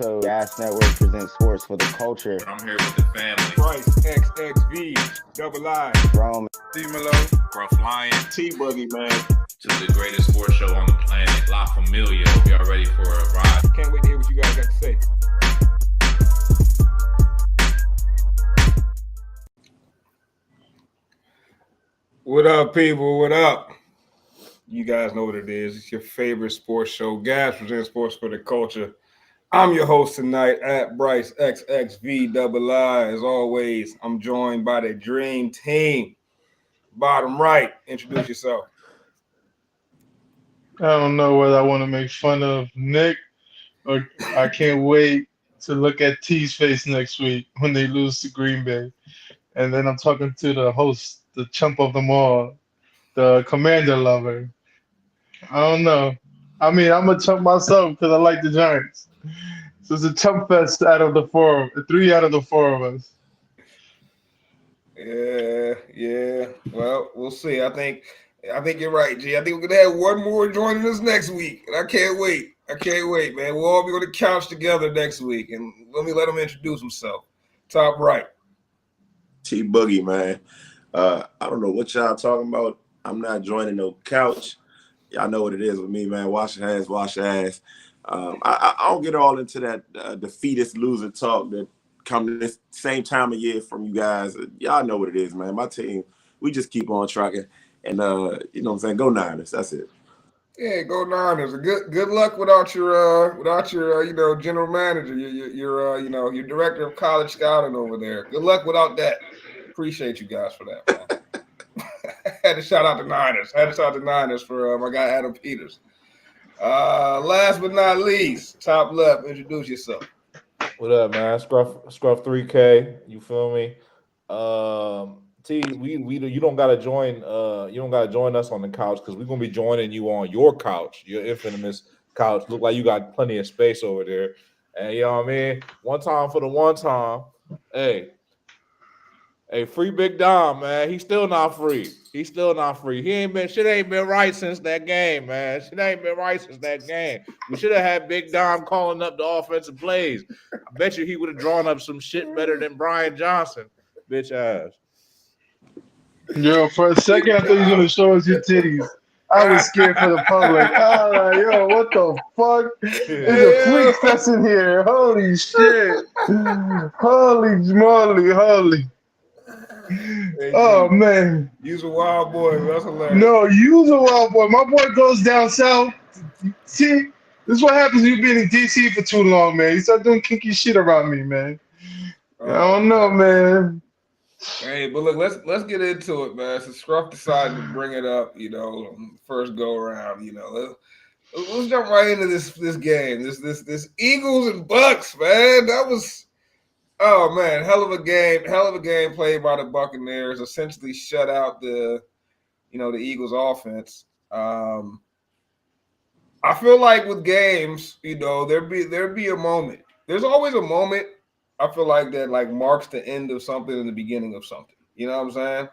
So Gas Network presents sports for the culture. I'm here with the family. Bryce, XXV, Double I, Rome. Divisional, Gruff Lion. T-Buggy, man. To the greatest sports show on the planet, La Familia. Hope y'all ready for a ride. Can't wait to hear what you guys got to say. What up, people? What up? You guys know what it is. It's your favorite sports show. Gas presents sports for the culture. I'm your host tonight at Bryce XXV Double I. As always, I'm joined by the dream team. Bottom right, introduce yourself. I don't know whether I want to make fun of Nick or I can't wait to look at T's face next week when they lose to Green Bay. And then I'm talking to the host, the chump of them all, the commander lover. I don't know. I mean, I'm a chump myself because I like the Giants. So it's a chump fest out of the four, three out of the four of us. Yeah. Well, we'll see. I think you're right, G. I think we're gonna have one more joining us next week, and I can't wait. Man. We'll all be on the couch together next week, and let him introduce himself. Top right. T-Buggy, man. I don't know what y'all talking about. I'm not joining no couch. Y'all know what it is with me, man. Wash your hands, wash your ass. I don't get all into that defeatist loser talk that come this same time of year from you guys. Y'all know what it is, man. My team, we just keep on trucking. And, you know what I'm saying? Go Niners. That's it. Yeah, go Niners. Good luck without your general manager, your director of college scouting over there. Good luck without that. Appreciate you guys for that, man. Had to shout out the Niners for my guy Adam Peters. Last but not least, top left, introduce yourself. What up, man? Scruff 3K. You feel me? T, you don't gotta join. You don't gotta join us on the couch because we're gonna be joining you on your couch, your infamous couch. Look like you got plenty of space over there. And you know what I mean? One time for the one time. Hey, free Big Dom, man. He's still not free. Shit ain't been right since that game, man. We should have had Big Dom calling up the offensive plays. I bet you he would have drawn up some shit better than Brian Johnson, bitch ass. Yo, for a second, I thought you was going to show us your titties. I was scared for the public. Yo, what the fuck? There's a freak fest in here. Holy shit. Holy moly. Hey, Oh, G, man. you's a wild boy. That's hilarious. No, you's a wild boy. My boy goes down south. See, this is what happens when you been in D.C. for too long, man. You start doing kinky shit around me, man. I don't know, man. Hey, but look, let's get into it, man. So Scruff decided to bring it up, first go around. Let's jump right into this game. This Eagles and Bucks, man. That was hell of a game played by the Buccaneers. Essentially shut out the Eagles offense. I feel like with games, there'd be a moment. There's always a moment. I feel like that marks the end of something and the beginning of something. You know what I'm saying?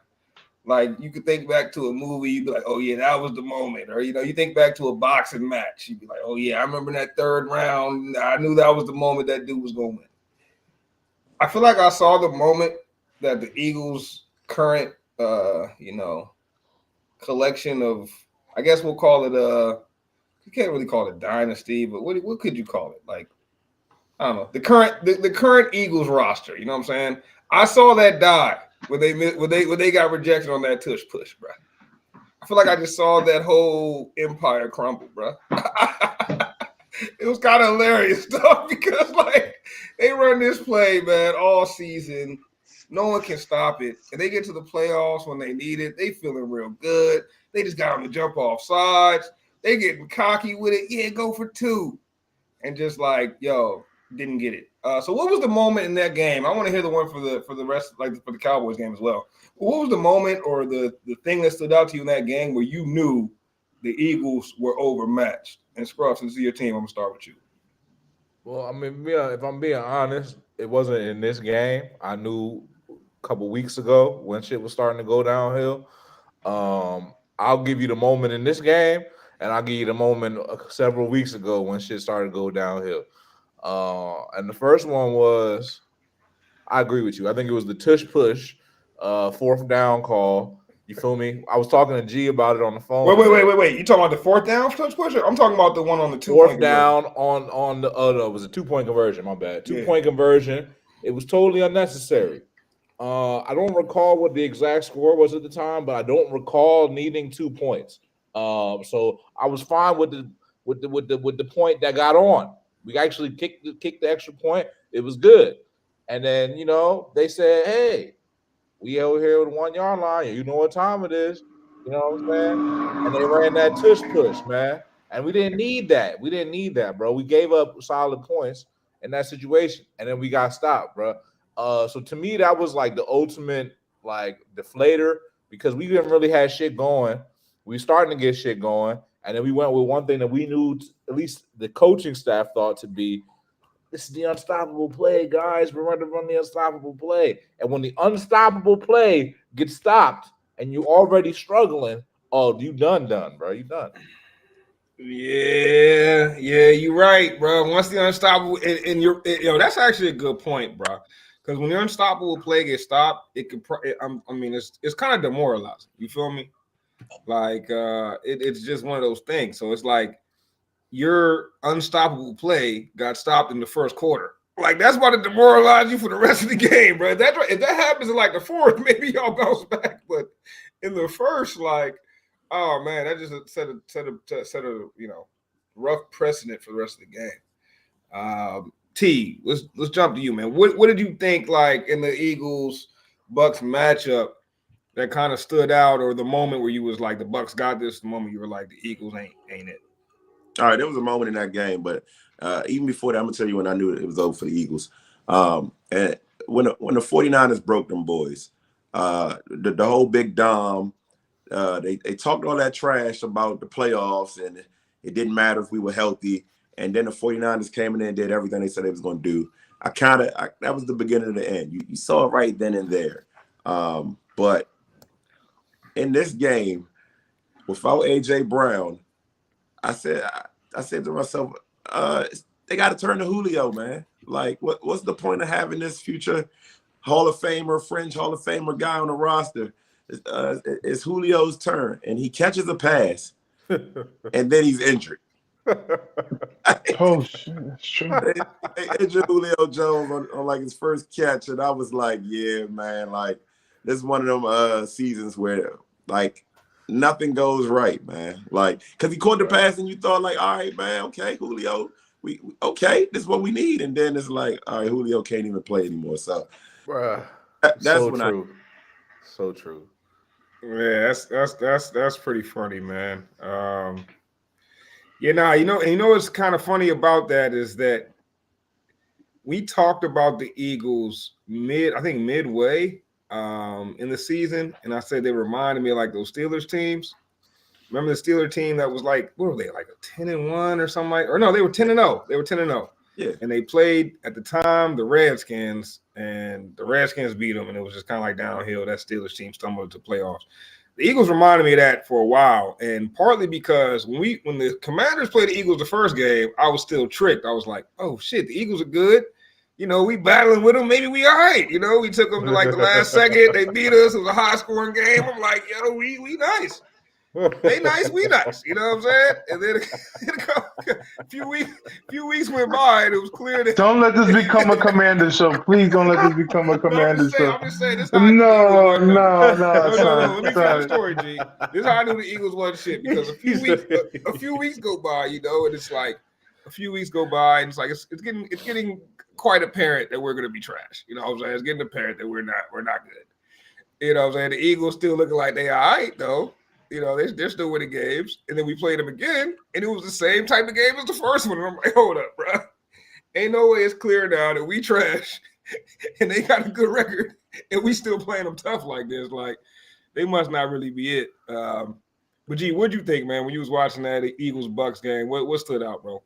Like you could think back to a movie, you'd be like, oh yeah, that was the moment. Or you think back to a boxing match, you'd be like, oh yeah, I remember that third round. I knew that was the moment that dude was gonna win. I feel like I saw the moment that the Eagles' current collection of, I guess we'll call it you can't really call it dynasty, but what could you call it? Like, I don't know, the current Eagles roster. You know what I'm saying? I saw that die when they got rejected on that tush push, bro. I feel like I just saw that whole empire crumble, bro. It was kind of hilarious stuff because they run this play, man, all season. No one can stop it, and they get to the playoffs when they need it. They feeling real good. They just got them to jump off sides. They getting cocky with it. Yeah, go for two, and just didn't get it. So what was the moment in that game? I want to hear the one for the rest, for the Cowboys game as well. What was the moment or the thing that stood out to you in that game where you knew the Eagles were overmatched? And Scruff, since it's your team, I'm gonna start with you. Well, I mean, yeah, if I'm being honest, it wasn't in this game. I knew a couple weeks ago when shit was starting to go downhill. I'll give you the moment in this game, and I'll give you the moment several weeks ago when shit started to go downhill. And the first one was, I agree with you. I think it was the tush push, fourth down call. You feel me? I was talking to G about it on the phone. Wait. You talking about the fourth down touch pusher? I'm talking about the one on the 2 fourth down on the no, it was a 2-point conversion. My bad. 2-point conversion. It was totally unnecessary. I don't recall what the exact score was at the time, but I don't recall needing 2 points. So I was fine with the point that got on. We actually kicked the extra point. It was good. And then, they said, hey, we over here with the 1 yard line. You know what time it is. You know what I'm saying? And they ran that tush push, man. And we didn't need that. We didn't need that, bro. We gave up solid points in that situation. And then we got stopped, bro. So to me, that was like the ultimate like deflator because we didn't really have shit going. We starting to get shit going. And then we went with one thing that we knew, at least the coaching staff thought to be, this is the unstoppable play, guys. We're going to run the unstoppable play. And when the unstoppable play gets stopped and you're already struggling, oh, you done, bro. You done. Yeah, you're right, bro. Once the unstoppable, and you're, that's actually a good point, bro. Because when your unstoppable play gets stopped, it could. It's kind of demoralizing. You feel me? Like, it's just one of those things. So it's like your unstoppable play got stopped in the first quarter. Like, that's about to demoralize you for the rest of the game, bro. If that happens in like the fourth, maybe y'all bounce back. But in the first, like, oh man, that just set a rough precedent for the rest of the game. T, let's jump to you, man. What did you think, like, in the Eagles-Bucks matchup that kind of stood out, or the moment where you was like, the Bucks got this, the moment you were like, the Eagles ain't it? All right, there was a moment in that game, but even before that, I'm going to tell you when I knew it was over for the Eagles. And when the 49ers broke them boys, the whole big Dom, they talked all that trash about the playoffs, and it didn't matter if we were healthy. And then the 49ers came in and did everything they said they was going to do. That was the beginning of the end. You saw it right then and there. But in this game, without A.J. Brown, I said to myself, they got to turn to Julio, man. Like, what's the point of having this future Hall of Famer, fringe Hall of Famer guy on the roster? It's Julio's turn, and he catches a pass, and then he's injured. Oh, shit, that's true. They injured Julio Jones on like his first catch, and I was like, yeah, man, like, this is one of them seasons where, like, nothing goes right, man. Like, because he caught the pass, and you thought, like, all right, man, okay, Julio, okay, this is what we need. And then it's like, all right, Julio can't even play anymore. So, that's so when true. So true. Yeah, that's pretty funny, man. You know what's kind of funny about that is that we talked about the Eagles midway in the season, and I said they reminded me of like those Steelers teams. Remember the Steelers team that was like, what were they, like a 10-1 or something like? Or no, they were 10-0. They were 10-0. Yeah. And they played at the time the Redskins, and the Redskins beat them, and it was just kind of like downhill. That Steelers team stumbled to playoffs. The Eagles reminded me of that for a while, and partly because when the Commanders played the Eagles the first game, I was still tricked. I was like, oh shit, the Eagles are good. We battling with them. Maybe we all right. We took them to like the last second. They beat us. It was a high scoring game. I'm like, we nice. They nice, we nice. You know what I'm saying? And then a few weeks went by, and it was clear that Don't let this become a Commander show. Please don't let this become a Commander show. I'm just saying this. No. Let me tell the story, G. This is how I knew the Eagles wasn't shit, because a few weeks go by, and it's like a few weeks go by, and it's like it's getting quite apparent that we're gonna be trash. You know what I'm saying? It's getting apparent that we're not good. You know what I'm saying? The Eagles still looking like they all right though. They're still winning games. And then we played them again, and it was the same type of game as the first one. And I'm like, hold up, bro. Ain't no way it's clear now that we trash and they got a good record, and we still playing them tough like this. Like, they must not really be it. But, G, what'd you think, man, when you was watching that Eagles-Bucks game? What stood out, bro?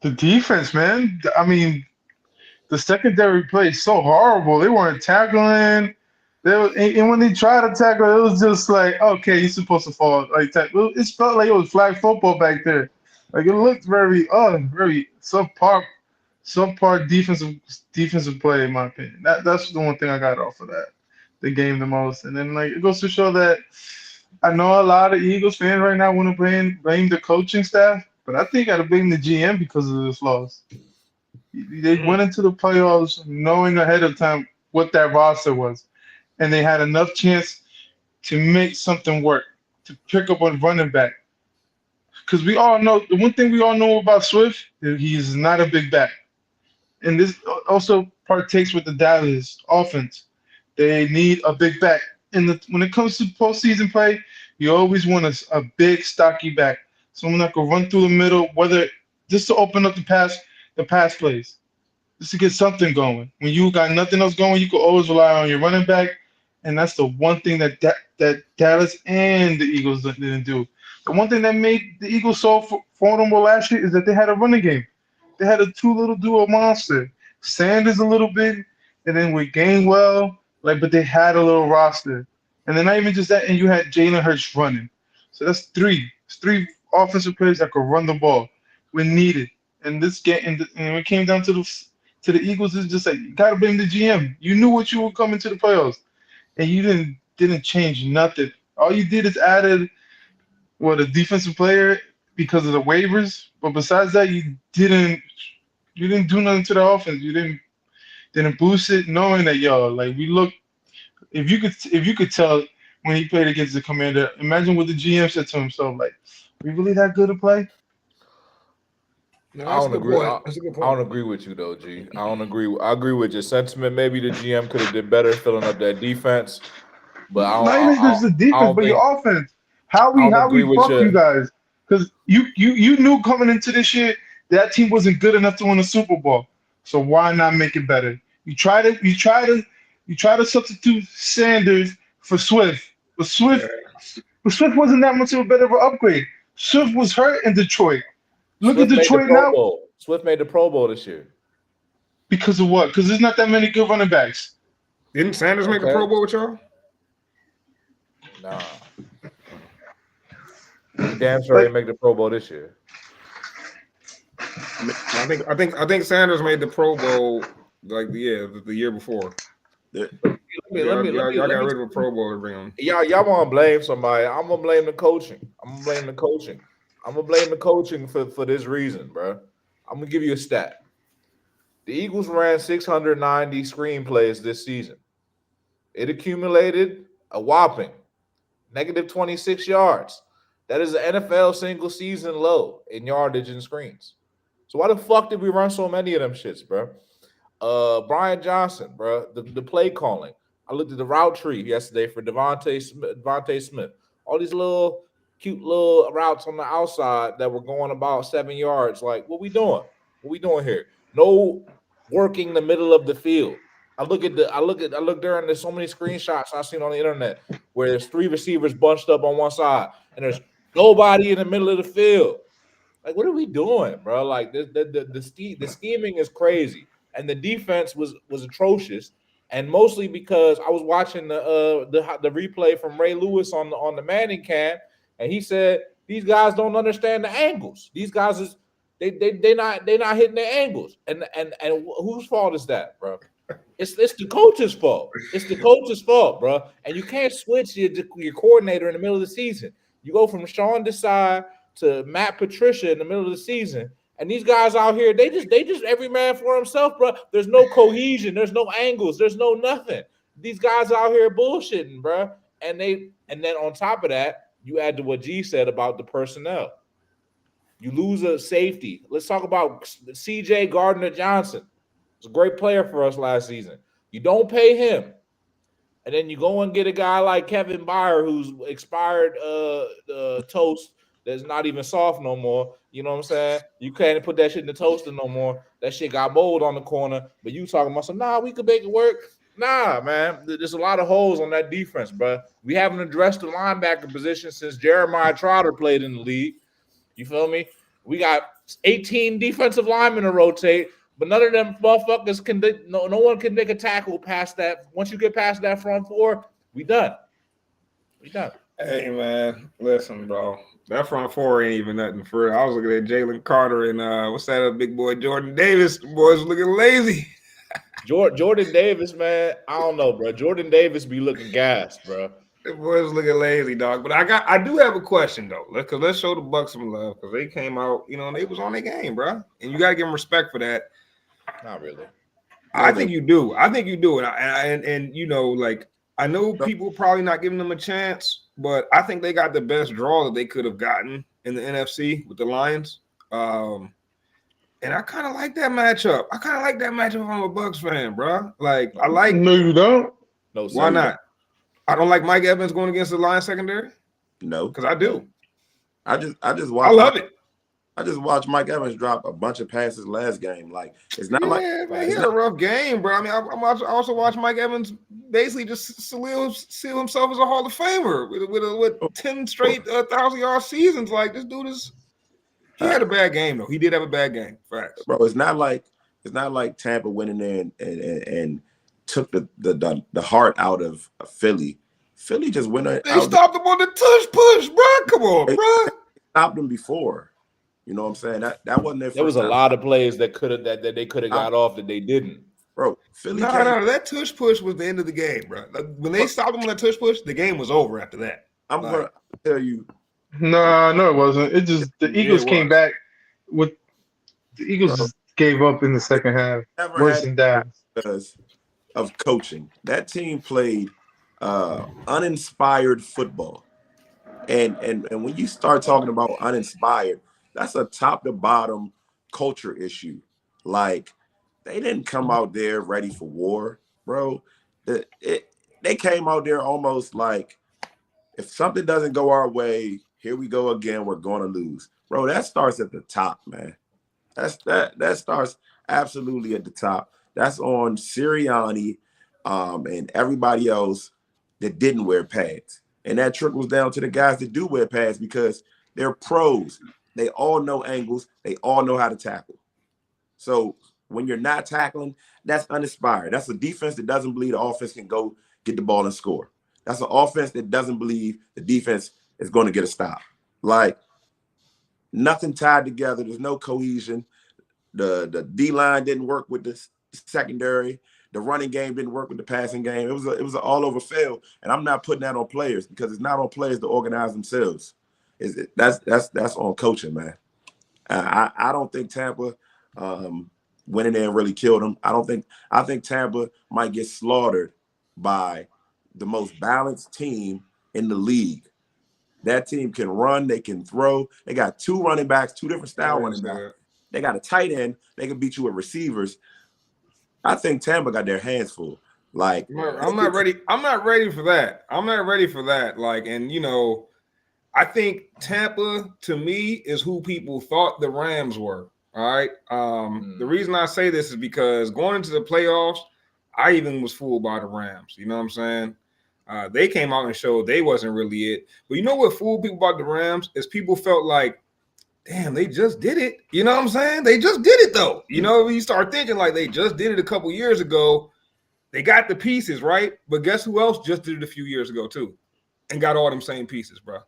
The defense, man. I mean, the secondary played so horrible. They weren't tackling. And when they tried to tackle, it was just like, okay, he's supposed to fall. Like, it felt like it was flag football back there. Like, it looked very subpar defensive play in my opinion. That's the one thing I got off of the game the most. And then like it goes to show that I know a lot of Eagles fans right now want to blame the coaching staff, but I think I got to blame the GM because of this loss. They went into the playoffs knowing ahead of time what that roster was, and they had enough chance to make something work, to pick up on running back. Because we all know the one thing we all know about Swift is he's not a big back, and this also partakes with the Dallas offense. They need a big back. And when it comes to postseason play, you always want a big, stocky back, someone that can run through the middle, whether just to open up the pass plays, just to get something going. When you got nothing else going, you can always rely on your running back, and that's the one thing that Dallas and the Eagles didn't do. The one thing that made the Eagles so formidable last year is that they had a running game. They had a two little duo monster. Sanders a little bit, and then with Gainwell, but they had a little roster. And then not even just that, and you had Jalen Hurts running. So that's three. It's three offensive players that could run the ball when needed. And this game, and when it came down to the Eagles, it's just like you gotta blame the GM. You knew what you were coming to the playoffs, and you didn't change nothing. All you did is added a defensive player because of the waivers. But besides that, you didn't do nothing to the offense. You didn't boost it, knowing that we look. If you could tell when he played against the Commander, imagine what the GM said to himself, like, "We really that good to play?" No, I that's a don't good agree. point. That's a good I don't point. agree with you though, G. I don't agree. I agree with your sentiment. Maybe the GM could have did better filling up that defense, but Not even just the I defense, don't but think your offense. How I don't we agree with fuck you you. guys? Because you knew coming into this year that team wasn't good enough to win a Super Bowl. So why not make it better? You try to substitute Sanders for Swift, but Swift wasn't that much of a better of an upgrade. Swift was hurt in Detroit. Look at Swift made the Detroit Pro now Bowl. Swift made the Pro Bowl this year. because of what? Because there's not that many good running backs. Didn't Sanders make the Okay. Pro Bowl with y'all? Nah. He damn sure Like ain't make the Pro Bowl this year. I think Sanders made the Pro Bowl like the year before. Yeah. Y'all got rid of a Pro Bowl to bring him. Y'all want to blame somebody. I'm gonna blame the coaching. I'm gonna blame the coaching for this reason, bro. I'm gonna give you a stat. The Eagles ran 690 screenplays this season. It accumulated a whopping negative 26 yards. That is an NFL single season low in yardage and screens. So why the fuck did we run so many of them shits, bro? Brian Johnson, bro, the play calling. I looked at the route tree yesterday for Devontae Smith. All these little cute little routes on the outside that were going about 7 yards. Like, what we doing? What we doing here? No working the middle of the field. I look there and there's so many screenshots I've seen on the internet where there's three receivers bunched up on one side and there's nobody in the middle of the field. Like, what are we doing, bro? Like, the scheming is crazy, and the defense was atrocious, and mostly because I was watching the replay from Ray Lewis on the Manning cam, and he said these guys don't understand the angles. These guys is they not hitting their angles, and whose fault is that, bro? It's the coach's fault. It's the coach's fault, bro. And you can't switch your coordinator in the middle of the season. You go from Sean Desai to Matt Patricia in the middle of the season, and these guys out here, they just every man for himself, bro. There's no cohesion, there's no angles, there's no nothing. These guys out here bullshitting, bro. And then on top of that, you add to what G said about the personnel. You lose a safety. Let's talk about CJ Gardner-Johnson. He's a great player for us last season. You don't pay him. And then you go and get a guy like Kevin Byard, who's expired toast that's not even soft no more. You know what I'm saying? You can't put that shit in the toaster no more. That shit got mold on the corner. But you talking about some, we could make it work. Nah, man. There's a lot of holes on that defense, bro. We haven't addressed the linebacker position since Jeremiah Trotter played in the league. You feel me? We got 18 defensive linemen to rotate. But none of them motherfuckers can. No one can make a tackle past that. Once you get past that front four, we done. We done. Hey man, listen, bro. That front four ain't even nothing for real. I was looking at Jalen Carter and what's that other big boy Jordan Davis. The boys looking lazy. Jordan Davis, man, I don't know, bro. Jordan Davis be looking gassed, bro. The boys looking lazy, dog. But I do have a question though. Let's show the Bucks some love because they came out, they was on their game, bro. And you gotta give them respect for that. Not really. I think you do. And like I know people probably not giving them a chance, but I think they got the best draw that they could have gotten in the NFC with the Lions. And I kind of like that matchup. If I'm a Bucks fan, bro. Like I like. No, you don't. No, Why not? I don't like Mike Evans going against the Lions secondary. No, because I do. I just watch. I love it. I just watched Mike Evans drop a bunch of passes last game. Like it's not man, he had a rough game, bro. I mean, I also watched Mike Evans basically just seal himself as a Hall of Famer with 10 straight 1,000-yard seasons. Like this dude is. He had a bad game though. He did have a bad game. Facts, bro. It's not like Tampa went in there and took the heart out of Philly. Philly just went out. They stopped him on the tush push, bro. Come on, bro. They stopped him before. You know what I'm saying? That wasn't their first There was a time. lot of plays that they could have got off that they didn't. Bro, Philly. No, that tush push was the end of the game, bro. When they stopped him on that tush push, the game was over after that. I'm gonna tell you. No, it wasn't. It just the Eagles came back with the Eagles gave up in the second half. Worse than that because of coaching. That team played uninspired football. And when you start talking about uninspired, that's a top to bottom culture issue. Like they didn't come out there ready for war, bro. They came out there almost like if something doesn't go our way, here we go again, we're going to lose. Bro, that starts at the top, man. That starts absolutely at the top. That's on Sirianni and everybody else that didn't wear pads. And that trickles down to the guys that do wear pads because they're pros. They all know angles. They all know how to tackle. So when you're not tackling, that's uninspired. That's a defense that doesn't believe the offense can go get the ball and score. That's an offense that doesn't believe the defense is going to get a stop. Like nothing tied together. There's no cohesion. The D-line didn't work with the secondary. The running game didn't work with the passing game. It was an all-over fail, and I'm not putting that on players because it's not on players to organize themselves. That's on coaching, man. I don't think Tampa went in there and really killed them. I think Tampa might get slaughtered by the most balanced team in the league. That team can run, they can throw. They got two running backs, two different style running backs. They got a tight end. They can beat you with receivers. I think Tampa got their hands full. Like I'm not ready. I'm not ready for that. Like, and I think Tampa to me is who people thought the Rams were. All right. The reason I say this is because going into the playoffs, I even was fooled by the Rams. You know what I'm saying? They came out and showed they wasn't really it. But you know what fooled people about the Rams is people felt like, damn, they just did it. You know what I'm saying? They just did it, though. When you start thinking like they just did it a couple years ago, they got the pieces, right? But guess who else just did it a few years ago, too? And got all them same pieces, bro.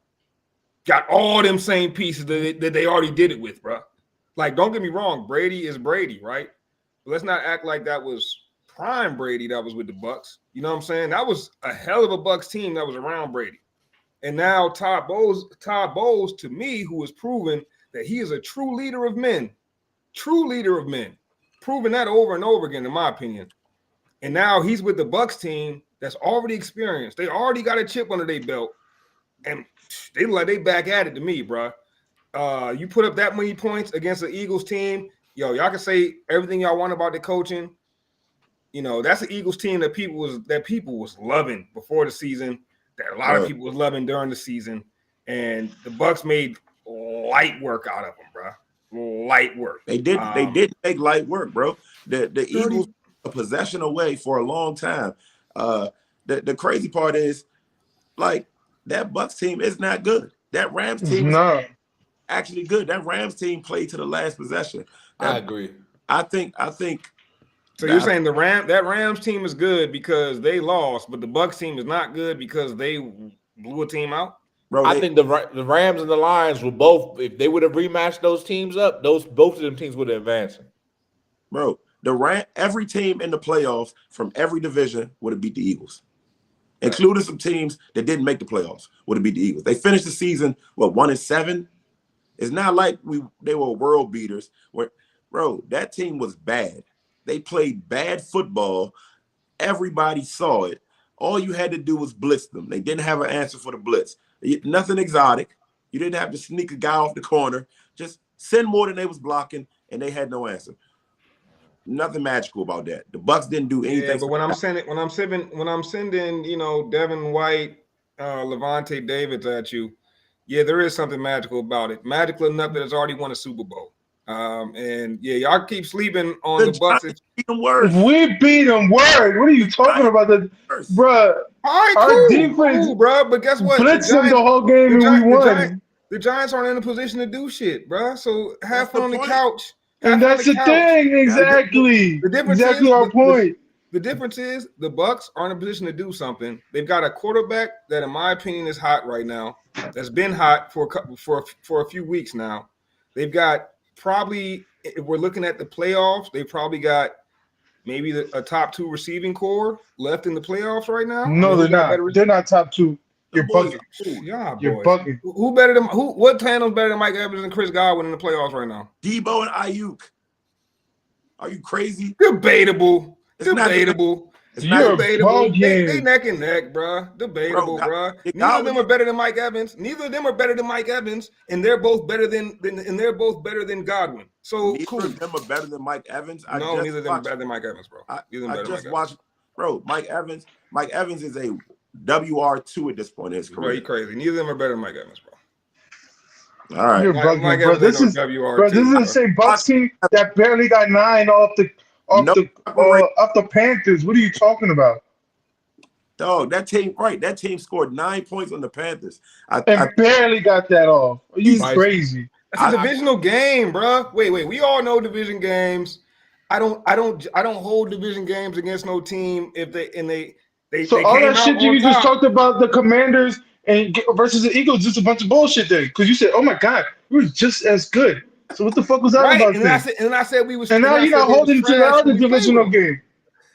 Got all them same pieces that they already did it with, bro. Like, don't get me wrong. Brady is Brady, right? But let's not act like that was prime Brady that was with the Bucks. You know what I'm saying? That was a hell of a Bucks team that was around Brady. And now Todd Bowles, to me, who has proven that he is a true leader of men, proving that over and over again, in my opinion. And now he's with the Bucks team that's already experienced. They already got a chip under their belt, and they back at it to me, bro. You put up that many points against the Eagles team, y'all can say everything y'all want about the coaching. That's the Eagles team that people was loving before the season, that a lot of people was loving during the season, and the Bucks made light work out of them, bro. Light work. They did make light work, bro. The Eagles were a possession away for a long time. The crazy part is, like, that Bucks team is not good. That Rams team is actually good. That Rams team played to the last possession. I agree. I think. So you're saying that Rams team is good because they lost, but the Bucks team is not good because they blew a team out? Bro, I think the Rams and the Lions were both. If they would have rematched those teams up, both of them teams would have advanced. bro, every team in the playoffs from every division would have beat the Eagles, including some teams that didn't make the playoffs would have beat the Eagles. They finished the season 1-7. It's not like they were world beaters. Bro, that team was bad. They played bad football. Everybody saw it. All you had to do was blitz them. They didn't have an answer for the blitz. Nothing exotic. You didn't have to sneak a guy off the corner. Just send more than they was blocking, and they had no answer. Nothing magical about that. The Bucs didn't do anything. Yeah, but when I'm sending, Devin White, Levante Davids at you, yeah, there is something magical about it. Magical enough that it's already won a Super Bowl. And yeah, y'all keep sleeping on the Bucs. We beat them. Word. What are you talking about? Bruh. All right, our defense, bro. But guess what? Blitzed them the whole game and we won. The Giants aren't in a position to do shit, bro. So have fun on the couch. And that's the thing. Exactly. The difference exactly is, our point. The difference is the Bucs are in a position to do something. They've got a quarterback that, in my opinion, is hot right now. That's been hot for a few weeks now. They've got probably, if we're looking at the playoffs, they probably got maybe a top 2 receiving core left in the playoffs right now. No, they're not. They're not top 2. You're bugging. You're bugging. Who better than what tandem's better than Mike Evans and Chris Godwin in the playoffs right now? Debo and Ayuk. Are you crazy? Debatable. Debatable. They neck and neck, bro. Debatable, bro. Neither of them are better than Mike Evans. Neither of them are better than Mike Evans, and they're both better than Godwin. So neither of them are better than Mike Evans. Neither of them are better than Mike Evans, bro. I just watched, bro. Mike Evans is a WR2 at this point in his career. Bro, you crazy. Neither of them are better than Mike Evans, bro. All right, you're bugging, bro. This is the same Bucs team that barely got 9 off the Panthers. What are you talking about? Dog, that team scored 9 points on the Panthers. I barely got that off. Are you crazy? That's a divisional game, bro. Wait. We all know division games. I don't hold division games against no team if they. So all that shit you just talked about the Commanders and versus the Eagles, just a bunch of bullshit there. Because you said, "Oh my God, we were just as good." So what the fuck was that about? I said we was. And now you're not holding to the other divisional game.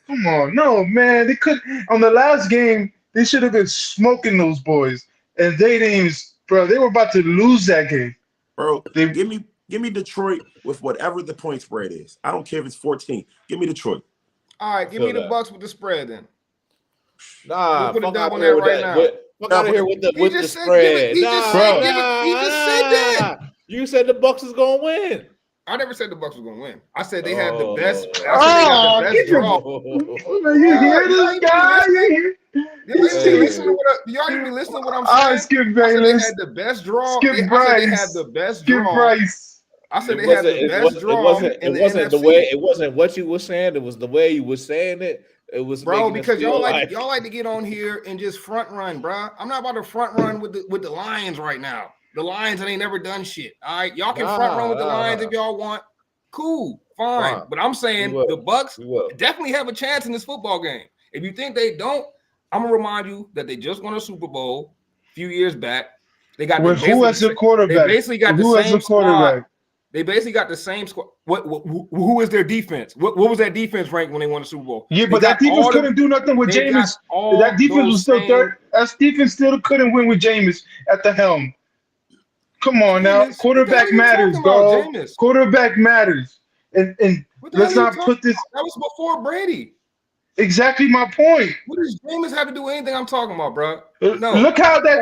Come on, no man. They could on the last game. They should have been smoking those boys, and they didn't even. Bro, they were about to lose that game. Bro, give me Detroit with whatever the point spread is. I don't care if it's 14. Give me Detroit. All right, give me the Bucs with the spread then. Nah, we'll put a dub on that right now. Fuck out of here with the spread. He just said that. You said the Bucs is gonna win. I never said the Bucs was gonna win. I said they had the best. You hear this guy? Y'all even be listening to what I'm saying? Skip Bayless. They had the best draw. Skip Bryce. They had the best Skip draw. Bryce. I said they had the best draw. It wasn't the way. It wasn't what you were saying. It was the way you were saying it. It was because y'all like to get on here and just front run, bro. I'm not about to front run with the Lions right now. The Lions ain't never done shit. All right, y'all can front run with the Lions if y'all want. Cool, fine. But I'm saying the Bucs definitely have a chance in this football game. If you think they don't, I'm gonna remind you that they just won a Super Bowl a few years back. They got who has the quarterback? They basically got the same squad. They basically got the same squad. Who is their defense? What was that defense ranked when they won the Super Bowl? Yeah, but that defense couldn't do nothing with Jameis. That defense was still third. That defense still couldn't win with Jameis at the helm. Come on now, quarterback matters, bro. Quarterback matters, and let's not put this. That was before Brady. Exactly my point. What does Jameis have to do with anything I'm talking about, bro? No. Look how that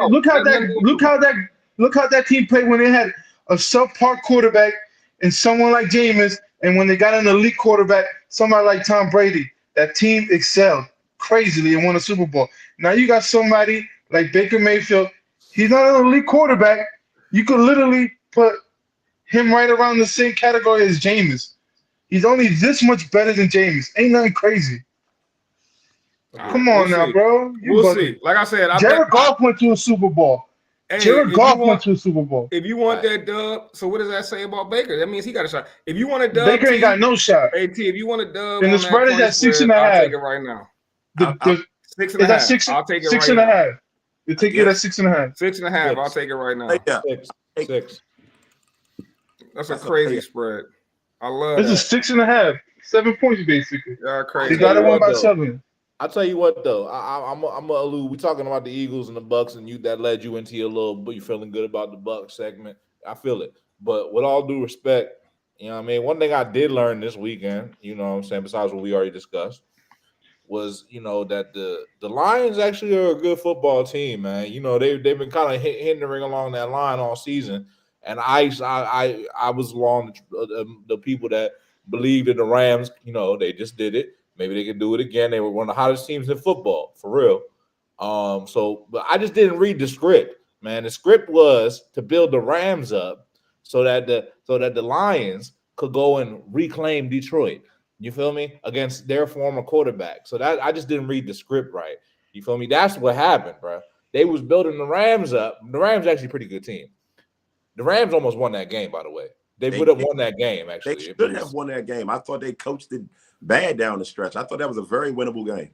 team played when they had a subpar quarterback and someone like Jameis, and when they got an elite quarterback, somebody like Tom Brady, that team excelled crazily and won a Super Bowl. Now you got somebody like Baker Mayfield. He's not an elite quarterback. You could literally put him right around the same category as Jameis. He's only this much better than Jameis. Ain't nothing crazy. Come on now, bro. We'll see. Like I said, Jared Goff went to a Super Bowl. Hey, Jared Goff went to a Super Bowl. If you want that dub, so what does that say about Baker? That means he got a shot. If you want a dub, Baker ain't got no shot. Hey, T, if you want a dub, and the spread is at 6.5. I'll take it right now. 6.5. I'll take it 6.5. You take it at 6.5. 6.5. I'll Six. take it right now. Yeah. Six. That's a crazy spread. I love This that. is 6.5. 7 points basically. Y'all They crazy. got it won by though. 7. I'll tell you what though, I'm gonna allude. We're talking about the Eagles and the Bucks, and that led you into your little, but you feeling good about the Bucks segment. I feel it, but with all due respect, you know what I mean. One thing I did learn this weekend, you know what I'm saying, besides what we already discussed, was that the Lions actually are a good football team, man. You know they've been kind of hindering along that line all season, and I was along the people that believed that the Rams, they just did it. Maybe they can do it again. They were one of the hottest teams in football, for real. But I just didn't read the script, man. The script was to build the Rams up so that the Lions could go and reclaim Detroit. You feel me? Against their former quarterback. So that I just didn't read the script right. You feel me? That's what happened, bro. They was building the Rams up. The Rams actually a pretty good team. The Rams almost won that game, by the way. They would have won that game, actually. They should have won that game. I thought they coached it bad down the stretch. I thought that was a very winnable game.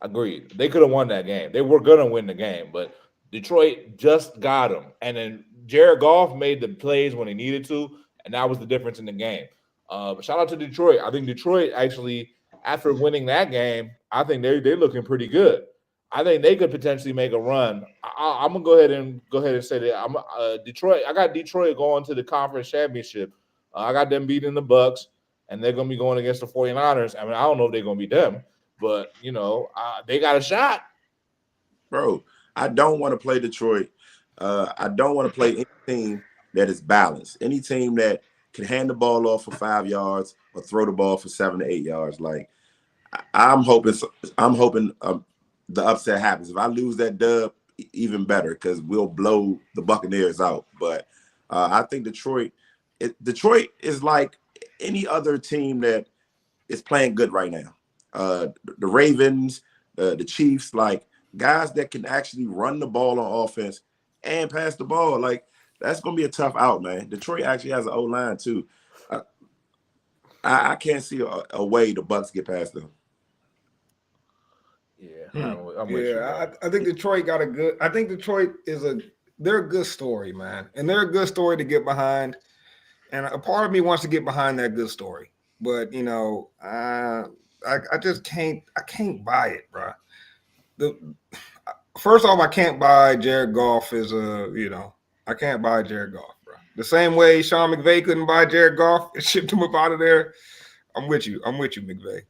Agreed. They could have won that game. They were going to win the game, but Detroit just got them. And then Jared Goff made the plays when he needed to, and that was the difference in the game. But shout out to Detroit. I think Detroit actually, after winning that game, I think they're looking pretty good. I think they could potentially make a run. I'm gonna go ahead and say that I'm Detroit. I got Detroit going to the conference championship. I got them beating the Bucks, and they're gonna be going against the 49ers. I mean, I don't know if they're gonna beat them, but they got a shot. Bro, I don't want to play Detroit. I don't want to play any team that is balanced. Any team that can hand the ball off for 5 yards or throw the ball for 7 to 8 yards. Like I'm hoping the upset happens. If I lose that dub, even better, because we'll blow the Buccaneers out. But I think Detroit is like any other team that is playing good right now. The Ravens, the Chiefs, like guys that can actually run the ball on offense and pass the ball. Like that's going to be a tough out, man. Detroit actually has an O-line too. I can't see a way the Bucks get past them. Yeah, I'm with you. I think Detroit got a good. I think Detroit they're a good story, man, and they're a good story to get behind. And a part of me wants to get behind that good story, but I just can't. I can't buy it, bro. First off, I can't buy Jared Goff as I can't buy Jared Goff, bro. The same way Sean McVay couldn't buy Jared Goff and shipped him up out of there. I'm with you, McVay.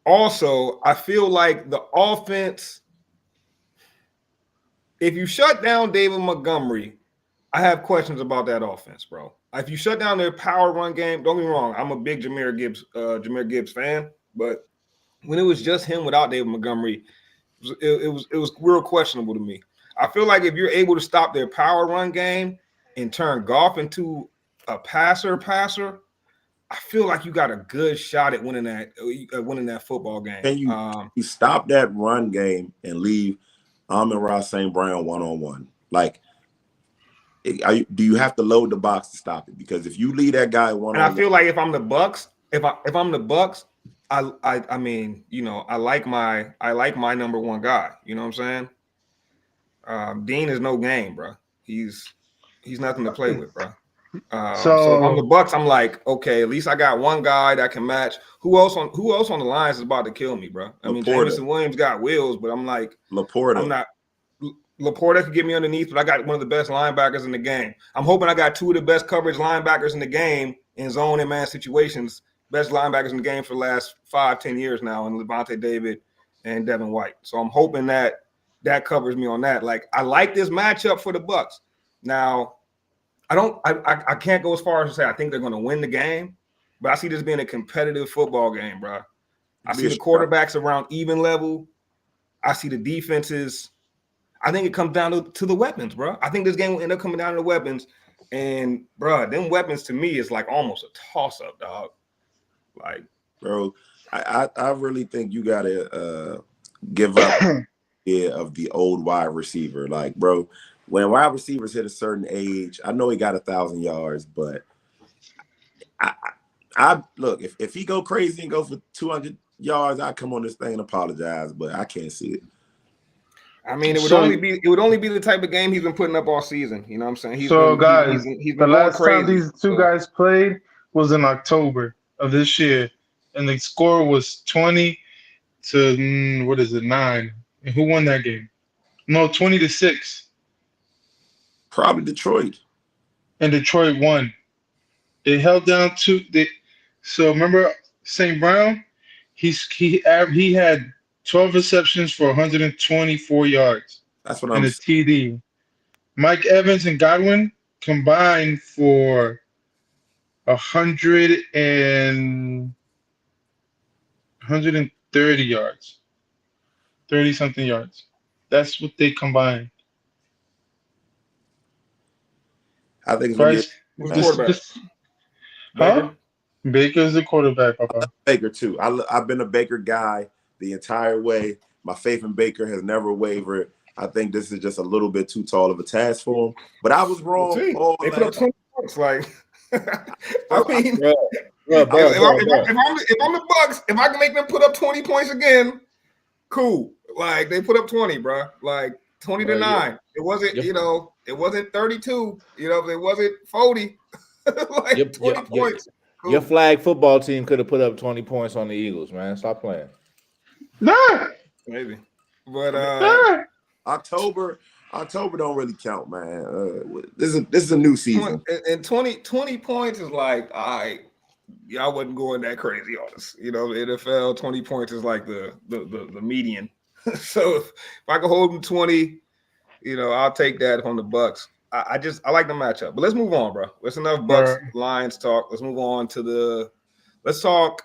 Also, I feel like the offense, if you shut down David Montgomery, I have questions about that offense, bro. If you shut down their power run game, don't get me wrong, I'm a big Jahmyr Gibbs fan, but when it was just him without David Montgomery, it was real questionable to me. I feel like if you're able to stop their power run game and turn Goff into a passer, I feel like you got a good shot at winning that football game. Can you stop that run game and leave Amon-Ra St. Brown one-on-one? Like, do you have to load the box to stop it? Because if you leave that guy one-on-one, and I feel like if I'm the Bucks, if I'm the Bucks, I mean, I like my number one guy. You know what I'm saying? Dean is no game, bro. He's nothing to play with, bro. So if I'm the Bucks, I'm like, okay, at least I got one guy that can match. Who else on the Lions is about to kill me, bro? I mean, Jameson Williams got wheels, but I'm like, Laporta could get me underneath, but I got one of the best linebackers in the game. I'm hoping I got two of the best coverage linebackers in the game in zone and man situations. Best linebackers in the game for the last 5-10 years now, and Levante David and Devin White. So I'm hoping that covers me on that. Like, I like this matchup for the Bucks. Now, I can't go as far as to say I think they're going to win the game, but I see this being a competitive football game, bro. I see the quarterbacks around even level. I see the defenses. I think it comes down to the weapons, bro. I think this game will end up coming down to the weapons. And, bro, them weapons to me is like almost a toss-up, dog. Like, bro, I really think you got to give up of the old wide receiver. Like, bro, when wide receivers hit a certain age, I know he got 1,000 yards, but I look, if he go crazy and go for 200 yards, I come on this thing and apologize, but I can't see it. I mean, it would So- only be the type of game he's been putting up all season. You know what I'm saying? He's So, been, guys, he's the been going last time crazy. these two guys played was in October of this year, and the score was 20 to 9. And who won that game? No, 20-6, Probably Detroit. and Detroit won. They held down So remember St. Brown? He had 12 receptions for 124 yards That's what and I'm a TD. Mike Evans and Godwin combined for 130 yards, 30 something yards. That's what they combined. I think it's gonna be Bryce, Who's the quarterback? huh? Baker's the quarterback, Papa. Baker too. I've been a Baker guy the entire way. My faith in Baker has never wavered. I think this is just a little bit too tall of a task for him. But I was wrong. They put up 20 points. Like, I mean, if I'm the Bucks, if I can make them put up 20 points again, cool. Like, they put up 20, bro. Like 20 to 9. Yeah. It wasn't, it wasn't 32. It wasn't 40. Like 20 points. Cool. Your flag football team could have put up 20 points on the Eagles, man. Stop playing. Nah. Maybe. But October don't really count, man. This is a new season. And 20 points is like, all right, y'all wasn't going that crazy on us. The NFL 20 points is like the median. So if I can hold them 20, I'll take that from the Bucks. I like the matchup. But let's move on, bro. That's enough Bucks Lions talk. Let's move on to let's talk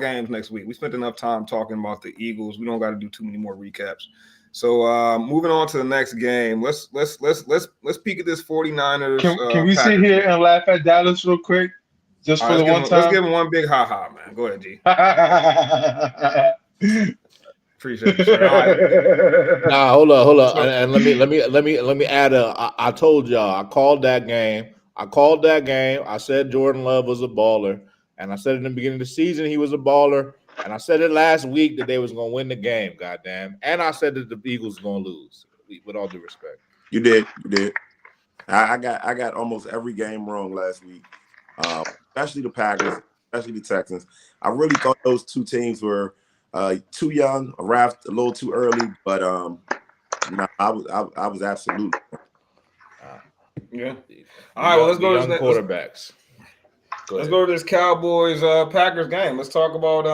games next week. We spent enough time talking about the Eagles. We don't got to do too many more recaps. So moving on to the next game. Let's peek at this 49ers. Can we sit here and laugh at Dallas real quick? Just for the one time? Let's give him one big ha-ha, man. Go ahead, G. Appreciate it, sir. Right. Nah, hold up. And let me add I told y'all, I called that game. I said Jordan Love was a baller. And I said in the beginning of the season he was a baller. And I said it last week that they was gonna win the game, goddamn. And I said that the Eagles were gonna lose, with all due respect. You did. I got almost every game wrong last week. Especially the Packers, especially the Texans. I really thought those two teams were too young, a little too early, but I was absolutely. Yeah. All right. Well, let's go to the quarterbacks. Let's go to this Cowboys Packers game. Let's talk about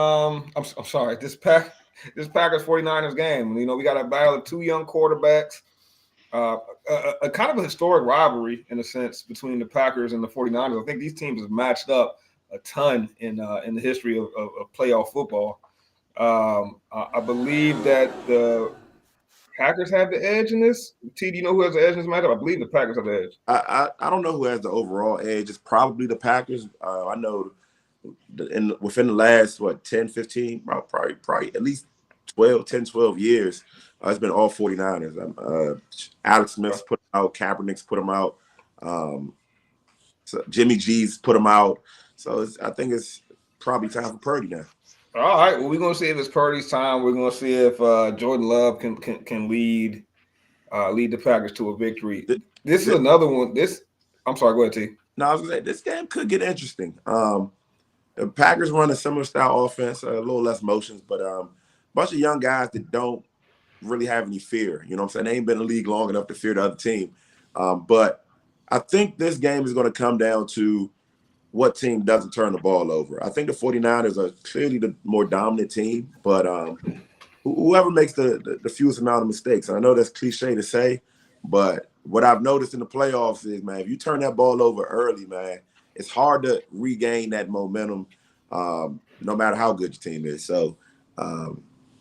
I'm sorry, this Packers 49ers game. We got a battle of two young quarterbacks. A kind of a historic rivalry in a sense between the Packers and the 49ers. I think these teams have matched up a ton in the history of playoff football. I believe that the Packers have the edge in this. T, do you know who has the edge in this matchup? I believe the Packers have the edge. I don't know who has the overall edge. It's probably the Packers. I know within the last 10, 15, probably at least 12 years, it's been all 49ers. Alex Smith's put them out. Kaepernick's put them out. So Jimmy G's put them out. So I think it's probably time for Purdy now. All right. Well, we're gonna see if it's Purdy's time. We're gonna see if Jordan Love can lead the Packers to a victory. This is another one. I'm sorry. Go ahead, T. No, I was gonna say this game could get interesting. The Packers run a similar style offense, a little less motions, but a bunch of young guys that don't really have any fear. You know what I'm saying? They ain't been in the league long enough to fear the other team. But I think this game is going to come down to what team doesn't turn the ball over. I think the 49ers are clearly the more dominant team, but whoever makes the fewest amount of mistakes. And I know that's cliche to say, but what I've noticed in the playoffs is, man, if you turn that ball over early, man, it's hard to regain that momentum no matter how good your team is. So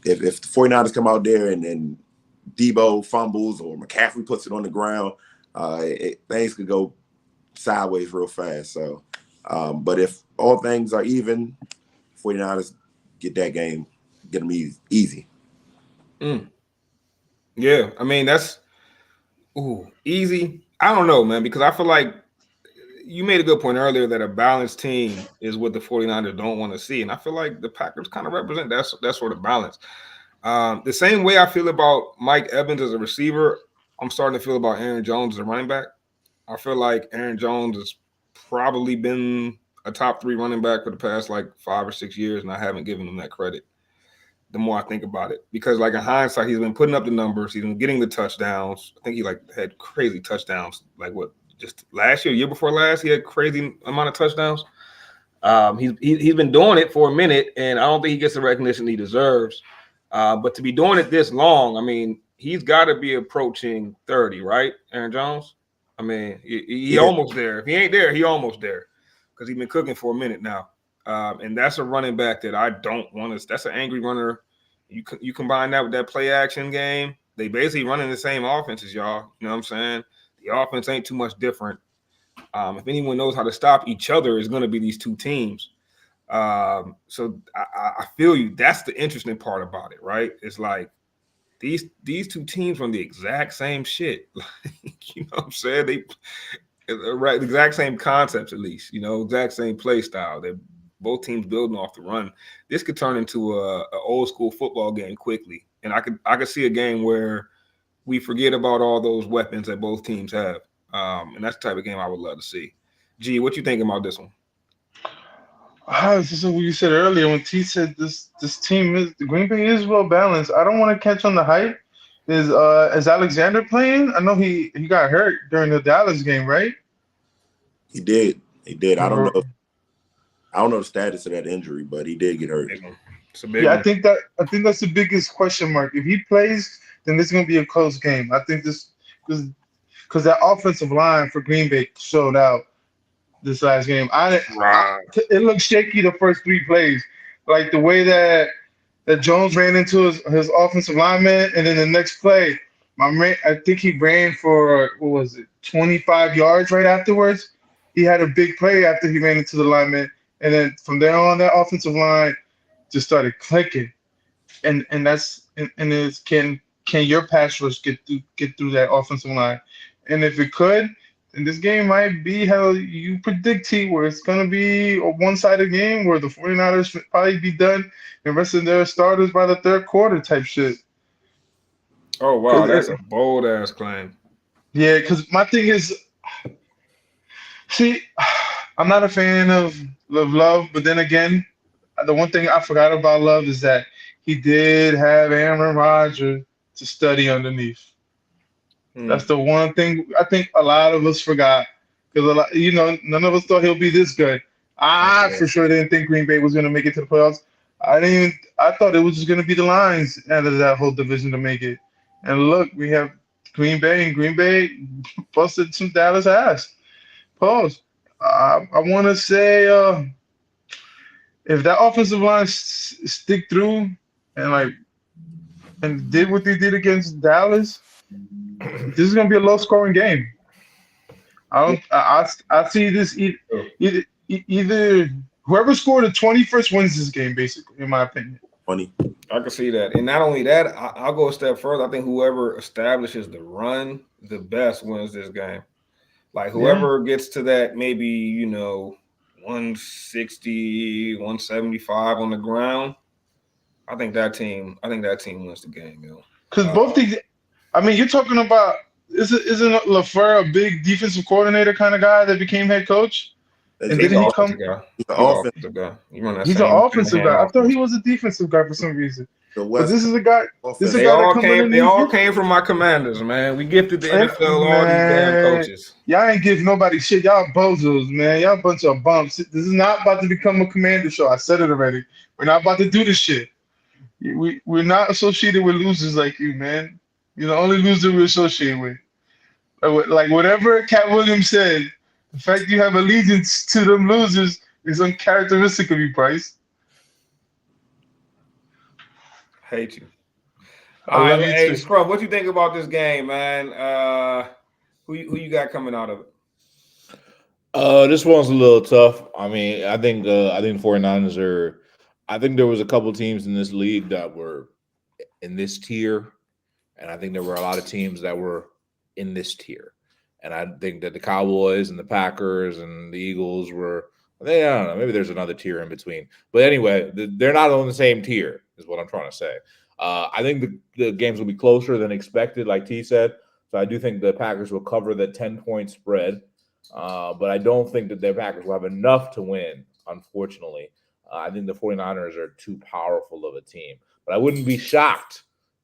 if the 49ers come out there and Debo fumbles or McCaffrey puts it on the ground, things could go sideways real fast. So, but if all things are even, 49ers get that game, get them easy. Yeah, I mean, that's easy. I don't know, man, because I feel like you made a good point earlier that a balanced team is what the 49ers don't want to see. And I feel like the Packers kind of represent that sort of balance. The same way I feel about Mike Evans as a receiver, I'm starting to feel about Aaron Jones as a running back. I feel like Aaron Jones has probably been a top 3 running back for the past like 5 or 6 years, and I haven't given him that credit. The more I think about it, because like in hindsight, he's been putting up the numbers, he's been getting the touchdowns. I think he like had crazy touchdowns, like what just last year before last, he had crazy amount of touchdowns. He's been doing it for a minute, and I don't think he gets the recognition he deserves. But to be doing it this long, I mean, he's got to be approaching 30, right, Aaron Jones? I mean, he almost there. If he ain't there, he almost there, because he's been cooking for a minute now. And that's a running back that I don't want to. That's an angry runner. You combine that with that play action game. They basically running the same offenses, y'all. You know what I'm saying? The offense ain't too much different. If anyone knows how to stop each other, it's going to be these two teams. So I feel you. That's the interesting part about it, right? It's like these two teams run the exact same shit. Like, you know what I'm saying? They right, the exact same concepts, at least. You know, exact same play style. They're both teams building off the run. This could turn into a old school football game quickly, and I could see a game where we forget about all those weapons that both teams have. And that's the type of game I would love to see. G, what you think about this one? This is what you said earlier when T said this team is the Green Bay is well balanced. I don't want to catch on the hype. Is Alexander playing? I know he got hurt during the Dallas game, right? He did. I don't know the status of that injury, but he did get hurt. It's a big one. I think that's the biggest question mark. If he plays, then this is gonna be a close game. I think this because that offensive line for Green Bay showed out this last game. It looked shaky the first 3 plays, like the way that Jones ran into his offensive lineman, and then the next play, I think he ran for 25 yards right afterwards. He had a big play after he ran into the lineman, and then from there on, that offensive line just started clicking, and it's can your pass rush get through that offensive line, and if it could. And this game might be how you predict, T, where it's going to be a one-sided game where the 49ers should probably be done and resting their starters by the third quarter type shit. Oh, wow. That's a bold-ass claim. Yeah, because my thing is, see, I'm not a fan of Love, but then again, the one thing I forgot about Love is that he did have Aaron Rodgers to study underneath. That's the one thing I think a lot of us forgot, because none of us thought he'll be this good. I for sure didn't think Green Bay was going to make it to the playoffs. I thought it was just going to be the Lions out of that whole division to make it. And look, we have Green Bay, and Green Bay busted some Dallas ass. Pause. I want to say if that offensive line stick through and did what they did against Dallas, this is going to be a low-scoring game. I see this either whoever scored the 21st wins this game, basically, in my opinion. Funny. I can see that. And not only that, I'll go a step further. I think whoever establishes the run the best wins this game. Like whoever gets to that maybe, 160, 175 on the ground, I think that team wins the game, Because both these – I mean, you're talking about isn't LaFleur a big defensive coordinator kind of guy that became head coach? And he's didn't an he come? offensive guy. He's an offensive guy. I thought he was a defensive guy for some reason. But this is a guy. They all came from my Commanders, man. We gifted the NFL all these damn coaches. Y'all ain't give nobody shit. Y'all bozos, man. Y'all a bunch of bumps. This is not about to become a Commander show. I said it already. We're not about to do this shit. We're not associated with losers like you, man. You're the only loser we associate with. Like whatever Cat Williams said, the fact you have allegiance to them losers is uncharacteristic of you, Bryce. Hate you. All right, hey, Scrub, what you think about this game, man? Who you got coming out of it? This one's a little tough. I mean, I think 49ers are. I think there was a couple teams in this league that were in this tier. And I think there were a lot of teams that were in this tier. And I think that the Cowboys and the Packers and the Eagles I don't know, maybe there's another tier in between. But anyway, they're not on the same tier, is what I'm trying to say. I think the games will be closer than expected, like T said. So I do think the Packers will cover the 10-point spread. But I don't think that the Packers will have enough to win, unfortunately. I think the 49ers are too powerful of a team. But I wouldn't be shocked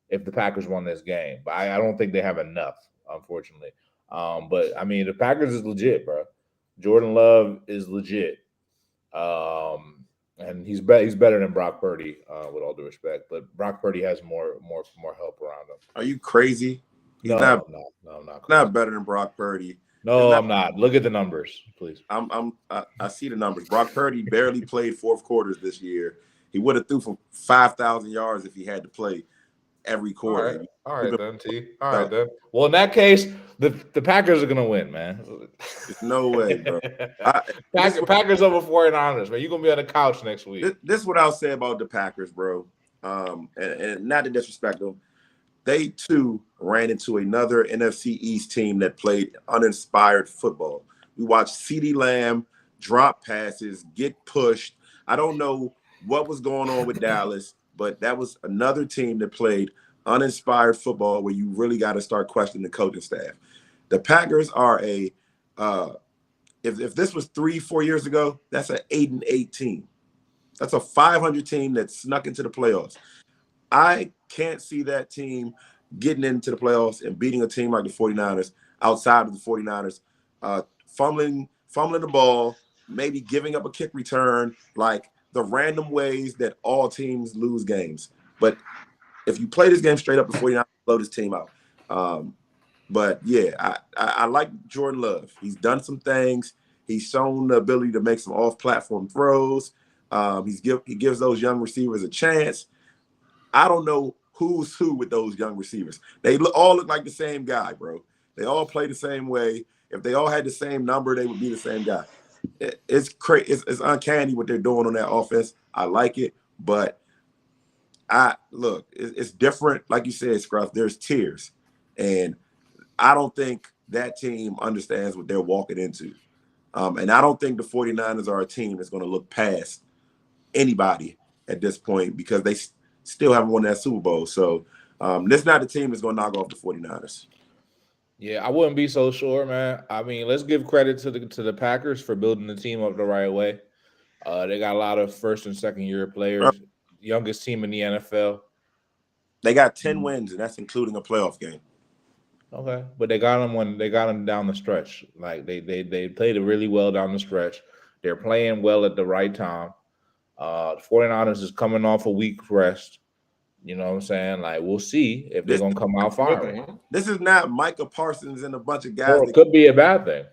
if the Packers won this game. But I don't think they have enough, unfortunately. But, I mean, the Packers is legit, bro. Jordan Love is legit. And he's better than Brock Purdy, with all due respect. But Brock Purdy has more help around him. Are you crazy? He's No, I'm not crazy. Not better than Brock Purdy. No, I'm not. Look at the numbers, please. I see the numbers. Brock Purdy barely played fourth quarters this year. He would have threw for 5,000 yards if he had to play every quarter. All right, then, T. All right, then. Well, in that case, the Packers are gonna win, man. There's no way, bro. Packers over 49ers, man. You're gonna be on the couch next week. This is what I'll say about the Packers, bro. And not to disrespect them. They too ran into another NFC East team that played uninspired football. We watched CeeDee Lamb drop passes, get pushed. I don't know what was going on with Dallas, but that was another team that played uninspired football where you really got to start questioning the coaching staff. The Packers are if this was 3-4 years ago, that's an 8-8 team. That's a 500 team that snuck into the playoffs. I can't see that team getting into the playoffs and beating a team like the 49ers outside of the 49ers, fumbling the ball, maybe giving up a kick return, like the random ways that all teams lose games. But if you play this game straight up, the 49ers blow this team out. But, yeah, I like Jordan Love. He's done some things. He's shown the ability to make some off-platform throws. He gives those young receivers a chance. I don't know who's who with those young receivers. They all look like the same guy, bro. They all play the same way. If they all had the same number, they would be the same guy. It's crazy. It's uncanny what they're doing on that offense. I like it, but it's different. Like you said, Scruff, there's tiers, and I don't think that team understands what they're walking into. And I don't think the 49ers are a team that's going to look past anybody at this point because they still haven't won that Super Bowl. So this is not the team that's going to knock off the 49ers. Yeah, I wouldn't be so sure, man. I mean, let's give credit to the Packers for building the team up the right way. They got a lot of first and second year players, youngest team in the NFL. They got 10 wins, and that's including a playoff game. Okay, but they got them down the stretch. Like they played it really well down the stretch. They're playing well at the right time. The 49ers is coming off a week rest. You know what I'm saying? Like, we'll see if they're going to come out firing. This is not Micah Parsons and a bunch of guys. Or it could be a bad thing.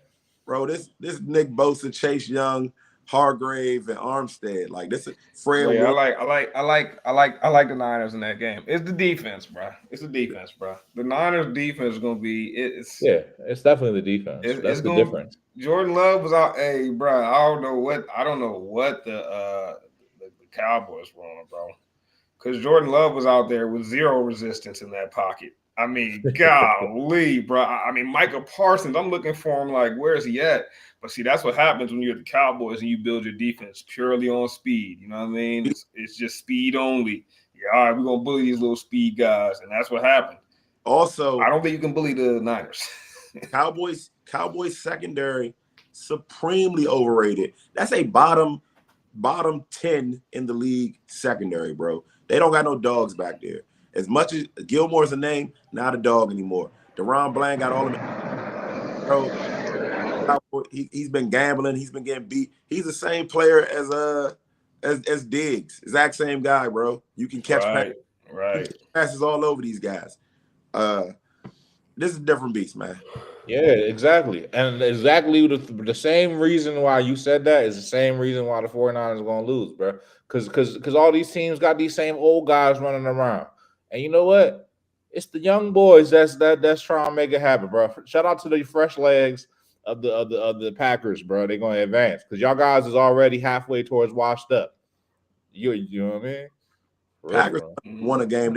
Bro, this Nick Bosa, Chase Young, Hargrave, and Armstead. Like, this is Fred. Yeah, I like the Niners in that game. It's the defense, bro. It's the defense, bro. The Niners defense is going to be it's definitely the defense. That's the difference. Jordan Love was out. Hey, bro, I don't know what the Cowboys were on, bro. Because Jordan Love was out there with zero resistance in that pocket. I mean, golly, bro. I mean, Micah Parsons, I'm looking for him like, where is he at? But see, that's what happens when you're the Cowboys and you build your defense purely on speed. You know what I mean? It's just speed only. Yeah, all right, we're going to bully these little speed guys. And that's what happened. Also, I don't think you can bully the Niners. Cowboys secondary, supremely overrated. That's a bottom 10 in the league secondary, bro. They don't got no dogs back there. As much as Gilmore's a name, not a dog anymore. Deron Bland got all of it. Bro, he's been gambling. He's been getting beat. He's the same player as Diggs. Exact same guy, bro. You can catch passes all over these guys. This is a different beast, man. Yeah, exactly. And exactly the same reason why you said that is the same reason why the 49ers are going to lose, bro. Because all these teams got these same old guys running around. And you know what? It's the young boys that's trying to make it happen, bro. Shout out to the fresh legs of the Packers, bro. They're going to advance because y'all guys is already halfway towards washed up. You know what I mean? Packers won a game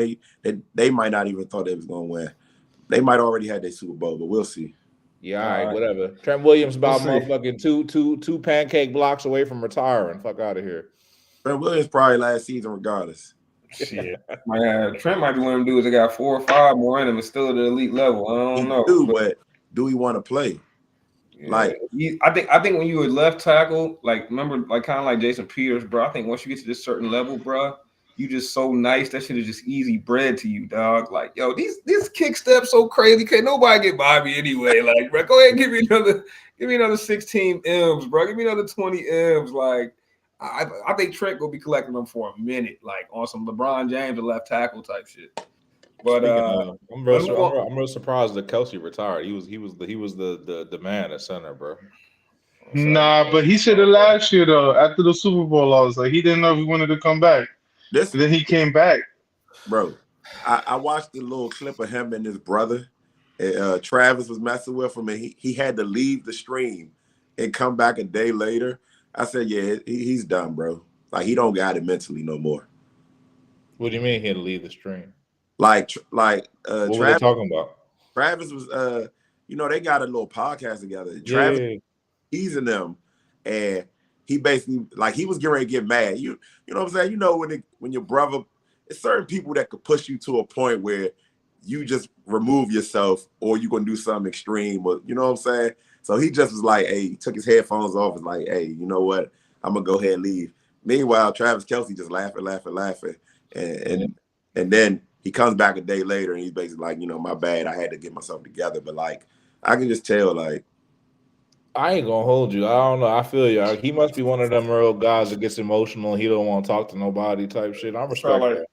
they might not even thought they was going to win. They might already had their Super Bowl, but we'll see. Yeah, all right, whatever. Trent Williams about motherfucking two pancake blocks away from retiring. Fuck out of here. Trent Williams probably last season regardless. Shit. Trent might be one of them dudes that got 4 or 5 more in him and still at the elite level. I don't know. But do we want to play? Yeah. Like, I think when you were left tackle, like remember, like kind of like Jason Peters, bro. I think once you get to this certain level, bro, you just so nice. That shit is just easy bread to you, dog. Like, yo, these kick steps so crazy. Can't nobody get by me anyway. Like, bro, go ahead and give me another 16 M's, bro. Give me another 20 M's. Like, I think Trent will be collecting them for a minute, like on some LeBron James and left tackle type shit. But I'm real surprised that Kelsey retired. He was the man at center, bro. Nah, but he said it last year though. After the Super Bowl, I was like, he didn't know if he wanted to come back. And then he came back, bro. I watched the little clip of him and his brother. Travis was messing with him, and he had to leave the stream and come back a day later. I said, yeah, he's done, bro. Like he don't got it mentally no more. What do you mean he had to leave the stream? What Travis, were they talking about? Travis was, they got a little podcast together. Travis, he's in them, and he basically he was getting ready to get mad. You know what I'm saying? You know when your brother, it's certain people that could push you to a point where you just remove yourself, or you're gonna do something extreme, or you know what I'm saying? So he just was like, hey, he took his headphones off, and like, hey, you know what? I'm gonna go ahead and leave. Meanwhile, Travis Kelce just laughing, and then he comes back a day later and he's basically like, my bad, I had to get myself together. But like, I can just tell, like, I ain't gonna hold you. I don't know. I feel you. He must be one of them real guys that gets emotional and he don't want to talk to nobody type shit. I respect that.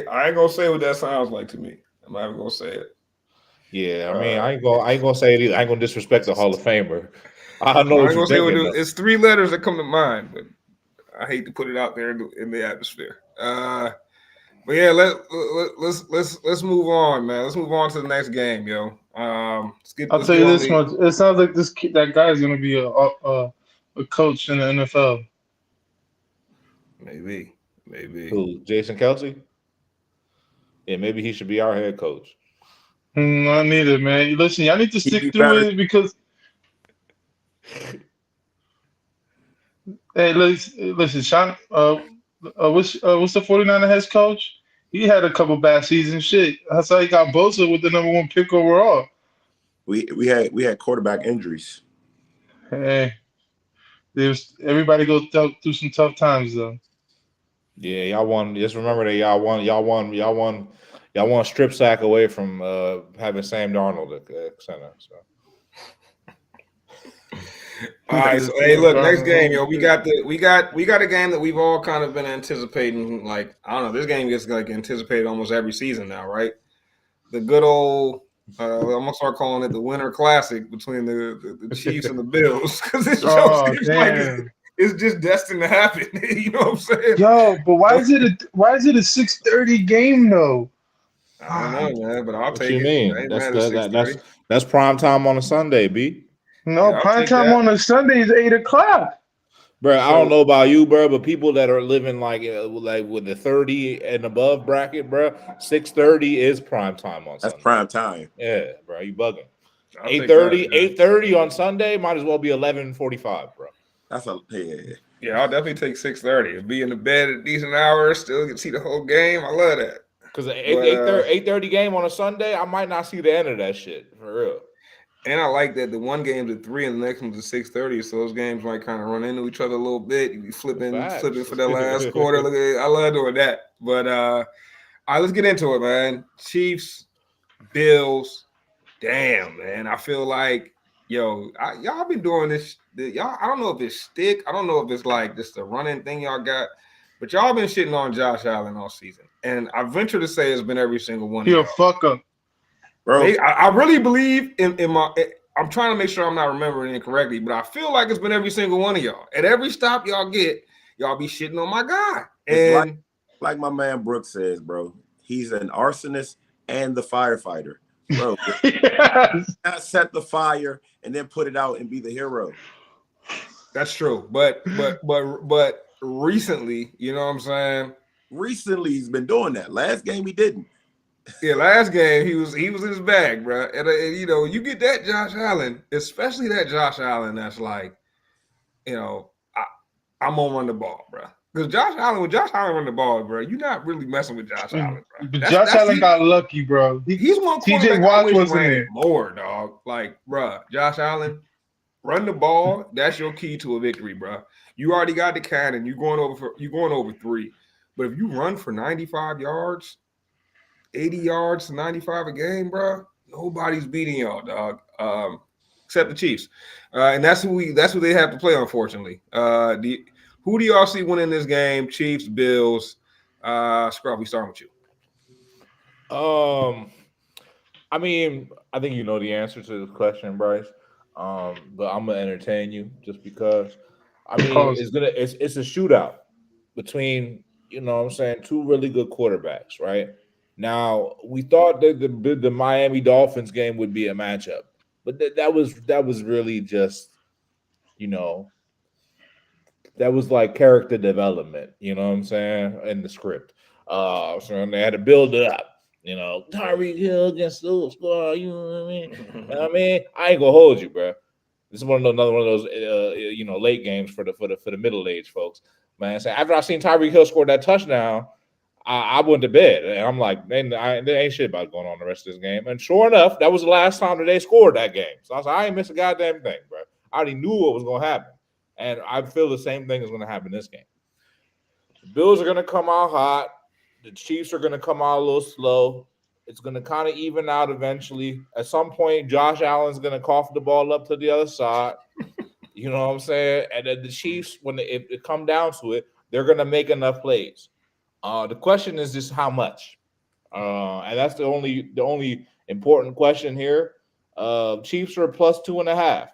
I ain't gonna say what that sounds like to me. I'm not even gonna say it. Yeah, I mean, I ain't gonna say it either. I ain't gonna disrespect the Hall of Famer. I know what you're thinking. It's 3 letters that come to mind, but I hate to put it out there in the atmosphere. But yeah, let's move on, man. Let's move on to the next game, yo. I'll tell you this much: it sounds like that guy is going to be a coach in the NFL. Maybe. Who? Jason Kelce? Yeah, maybe he should be our head coach. Not neither, man. Listen, y'all need to stick through it because. Hey, listen, Sean. What's the 49er head coach? He had a couple bad seasons. Shit, that's how he got Bosa with the #1 pick overall. We had quarterback injuries. Hey, everybody go through some tough times though. Yeah, y'all won. Just remember that y'all won strip sack away from having Sam Darnold at center. So. All right, so hey, look, next game, yo. We got a game that we've all kind of been anticipating. Like, I don't know, this game gets anticipated almost every season now, right? The good old, I'm gonna start calling it the Winter Classic between the Chiefs and the Bills because it's just destined to happen. You know what I'm saying? Yo, but why is it a 6:30 game though? I don't know, man, but I'll take it. What you mean? That's prime time on a Sunday, B. No, prime time on a Sunday is 8 o'clock. Bro, I don't know about you, bro, but people that are living like with the 30 and above bracket, bro, 6:30 is prime time on Sunday. That's prime time. Yeah, bro, you bugging. 8:30 on Sunday might as well be 11:45, bro. That's yeah. I'll definitely take 6:30. Be in the bed at a decent hour, still can see the whole game. I love that. Because 8:30 game on a Sunday, I might not see the end of that shit for real. And I like that the one game's at 3 and the next one's at 6:30, so those games might kind of run into each other a little bit. You be flipping for that last quarter. I love doing that. But all right, let's get into it, man. Chiefs, Bills. Damn, man. I feel like, y'all been doing this. Y'all, I don't know if it's stick. I don't know if it's like just a running thing y'all got, but y'all been shitting on Josh Allen all season. And I venture to say it's been every single one. You're a fucker. Bro, I really believe in my. I'm trying to make sure I'm not remembering it correctly, but I feel like it's been every single one of y'all. At every stop y'all get, y'all be shitting on my guy. And like my man Brooks says, bro, he's an arsonist and the firefighter, bro. Yes. Not set the fire and then put it out and be the hero. That's true, but recently, you know what I'm saying? Recently, he's been doing that. Last game, he didn't. Yeah, last game he was in his bag, bro. And you get that Josh Allen, especially that Josh Allen. That's like, I'm gonna run the ball, bro. Because when Josh Allen run the ball, bro, you're not really messing with Josh Allen, bro. But Josh Allen got lucky, bro. He's one TJ quarterback I Watt wish wasn't ran it there. more, dog. Like, bro, Josh Allen, run the ball. That's your key to a victory, bro. You already got the cannon. You're going over 3. But if you run for 95 yards, 80 yards to 95 a game, bro, nobody's beating y'all, dog. Except the Chiefs. And that's who they have to play, unfortunately. Who do y'all see winning this game? Chiefs, Bills. Scrub, we starting with you. I mean, I think you know the answer to this question, Bryce. But I'm gonna entertain you just because. I mean, it's a shootout between, you know what I'm saying, 2 really good quarterbacks, right? Now, we thought that the Miami Dolphins game would be a matchup, but that was really just, you know, that was like character development, you know what I'm saying, in the script. So they had to build it up. You know, Tyreek Hill against the squad. You know what I mean? I mean, I ain't gonna hold you, bro. This is another one of those, you know, late games for the middle aged folks. Man, so after I seen Tyreek Hill score that touchdown, I went to bed, and I'm like, there ain't shit about going on the rest of this game. And sure enough, that was the last time that they scored that game. So I was like, I ain't missed a goddamn thing, bro. I already knew what was gonna happen, and I feel the same thing is gonna happen this game. The Bills are gonna come out hot. The Chiefs are going to come out a little slow. It's going to kind of even out eventually. At some point, Josh Allen's going to cough the ball up to the other side. You know what I'm saying? And then the Chiefs, when it come down to it, they're going to make enough plays. The question is just how much. And that's the only important question here. Chiefs are plus 2.5.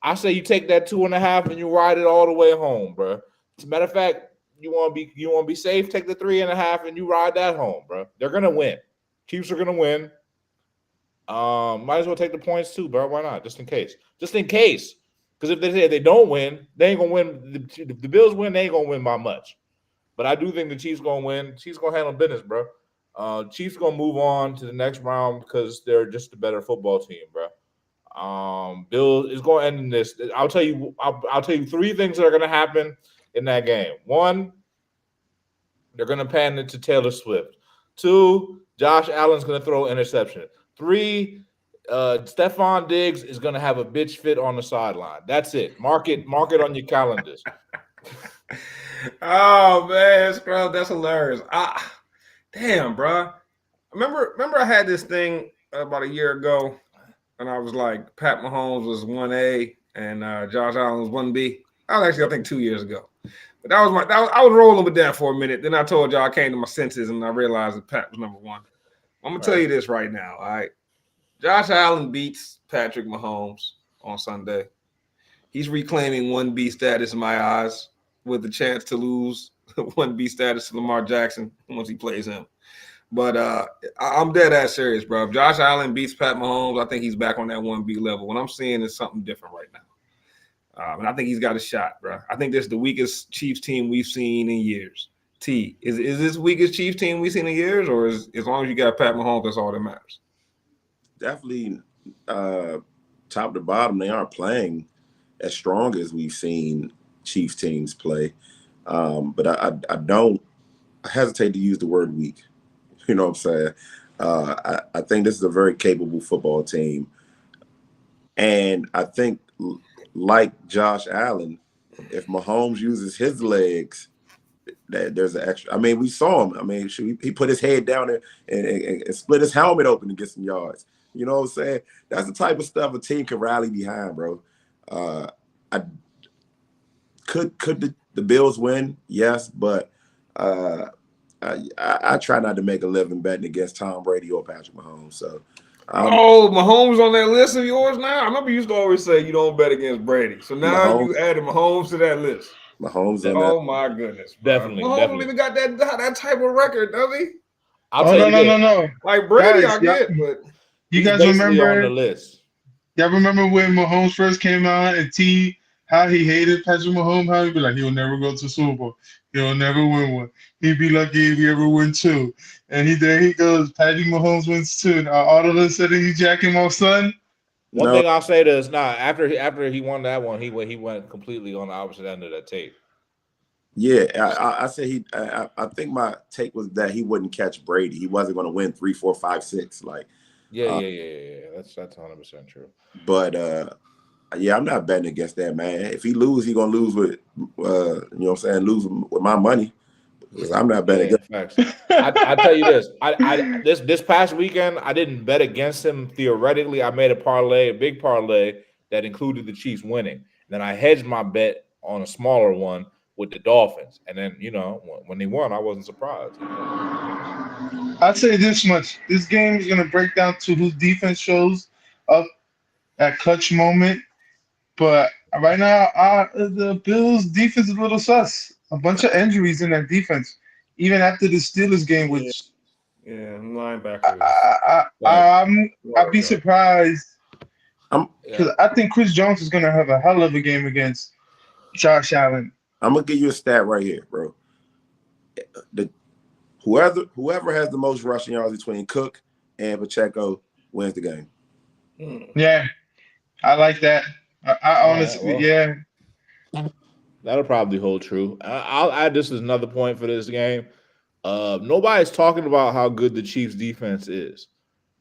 I say you take that 2.5 and you ride it all the way home, bro. As a matter of fact, you want to be safe, take the 3.5 and you ride that home, bro. They're gonna win. Chiefs are gonna win. Might as well take the points too, bro. Why not? Just in case. Because if they don't win, they ain't gonna win. If the Bills win, they ain't gonna win by much. But I do think the Chiefs gonna win. Chiefs gonna handle business, bro. Chiefs gonna move on to the next round because they're just a better football team, bro. Bill is going to end in this. I'll tell you 3 things that are going to happen in that game. 1, they're going to pan it to Taylor Swift. 2, Josh Allen's going to throw an interception. 3, Stephon Diggs is going to have a bitch fit on the sideline. That's it. Mark it on your calendars. Oh man, Scrub, that's hilarious. Damn, bro. Remember I had this thing about a year ago, and I was like, Pat Mahomes was 1A and Josh Allen was 1B. That was actually, I think, 2 years ago. But I was rolling with that for a minute. Then I told y'all I came to my senses and I realized that Pat was number 1. I'm gonna tell you this right now. All right, Josh Allen beats Patrick Mahomes on Sunday. He's reclaiming 1B status in my eyes, with the chance to lose 1B status to Lamar Jackson once he plays him. But I'm dead ass serious, bro. If Josh Allen beats Pat Mahomes, I think he's back on that 1B level. What I'm seeing is something different right now. And I think he's got a shot, bro. I think this is the weakest Chiefs team we've seen in years. Is this the weakest Chiefs team we've seen in years, or is as long as you got Pat Mahomes, that's all that matters? Definitely top to bottom, they aren't playing as strong as we've seen Chiefs teams play. But I don't hesitate to use the word weak. You know what I'm saying? I think this is a very capable football team. And I think, like Josh Allen, if Mahomes uses his legs, that there's an extra. I mean, we saw him. I mean, he put his head down there and split his helmet open to get some yards. You know what I'm saying? That's the type of stuff a team can rally behind, bro. Could the Bills win? Yes, but I try not to make a living betting against Tom Brady or Patrick Mahomes. So, Mahomes on that list of yours now? I remember you used to always say you don't bet against Brady. So now you added Mahomes to that list. Mahomes on that. My goodness, bro. Definitely. Mahomes don't even got that type of record, does he? No. Like Brady, guys, I get, but you guys remember on the list? Y'all remember when Mahomes first came out and how he hated Patrick Mahomes? How he'd be like, he'll never go to Super Bowl. He'll never win one. He'd be lucky if he ever win 2. And there he goes. Patrick Mahomes wins 2. And all of a sudden he's jacking off son. One thing I'll say is after he won that one, he went completely on the opposite end of that tape. Yeah, I said he. I think my take was that he wouldn't catch Brady. He wasn't going to win 3, 4, 5, 6. Like, Yeah. That's 100% true. but yeah, I'm not betting against that, man. If he lose, he gonna lose with, you know what I'm saying, lose with my money. Because I'm not betting against. Facts. I tell you this. This past weekend, I didn't bet against him theoretically. I made a big parlay that included the Chiefs winning. Then I hedged my bet on a smaller one with the Dolphins. And then, when they won, I wasn't surprised. I'd say this much: this game is gonna break down to whose defense shows up at clutch moment. But right now, the Bills' defense is a little sus. A bunch of injuries in that defense, even after the Steelers game, which linebackers. I'd be surprised because I think Chris Jones is gonna have a hell of a game against Josh Allen. I'm gonna give you a stat right here, bro. Whoever has the most rushing yards between Cook and Pacheco wins the game. Yeah, I like that. I honestly, yeah. That'll probably hold true. I'll add this as another point for this game. Nobody's talking about how good the Chiefs' defense is,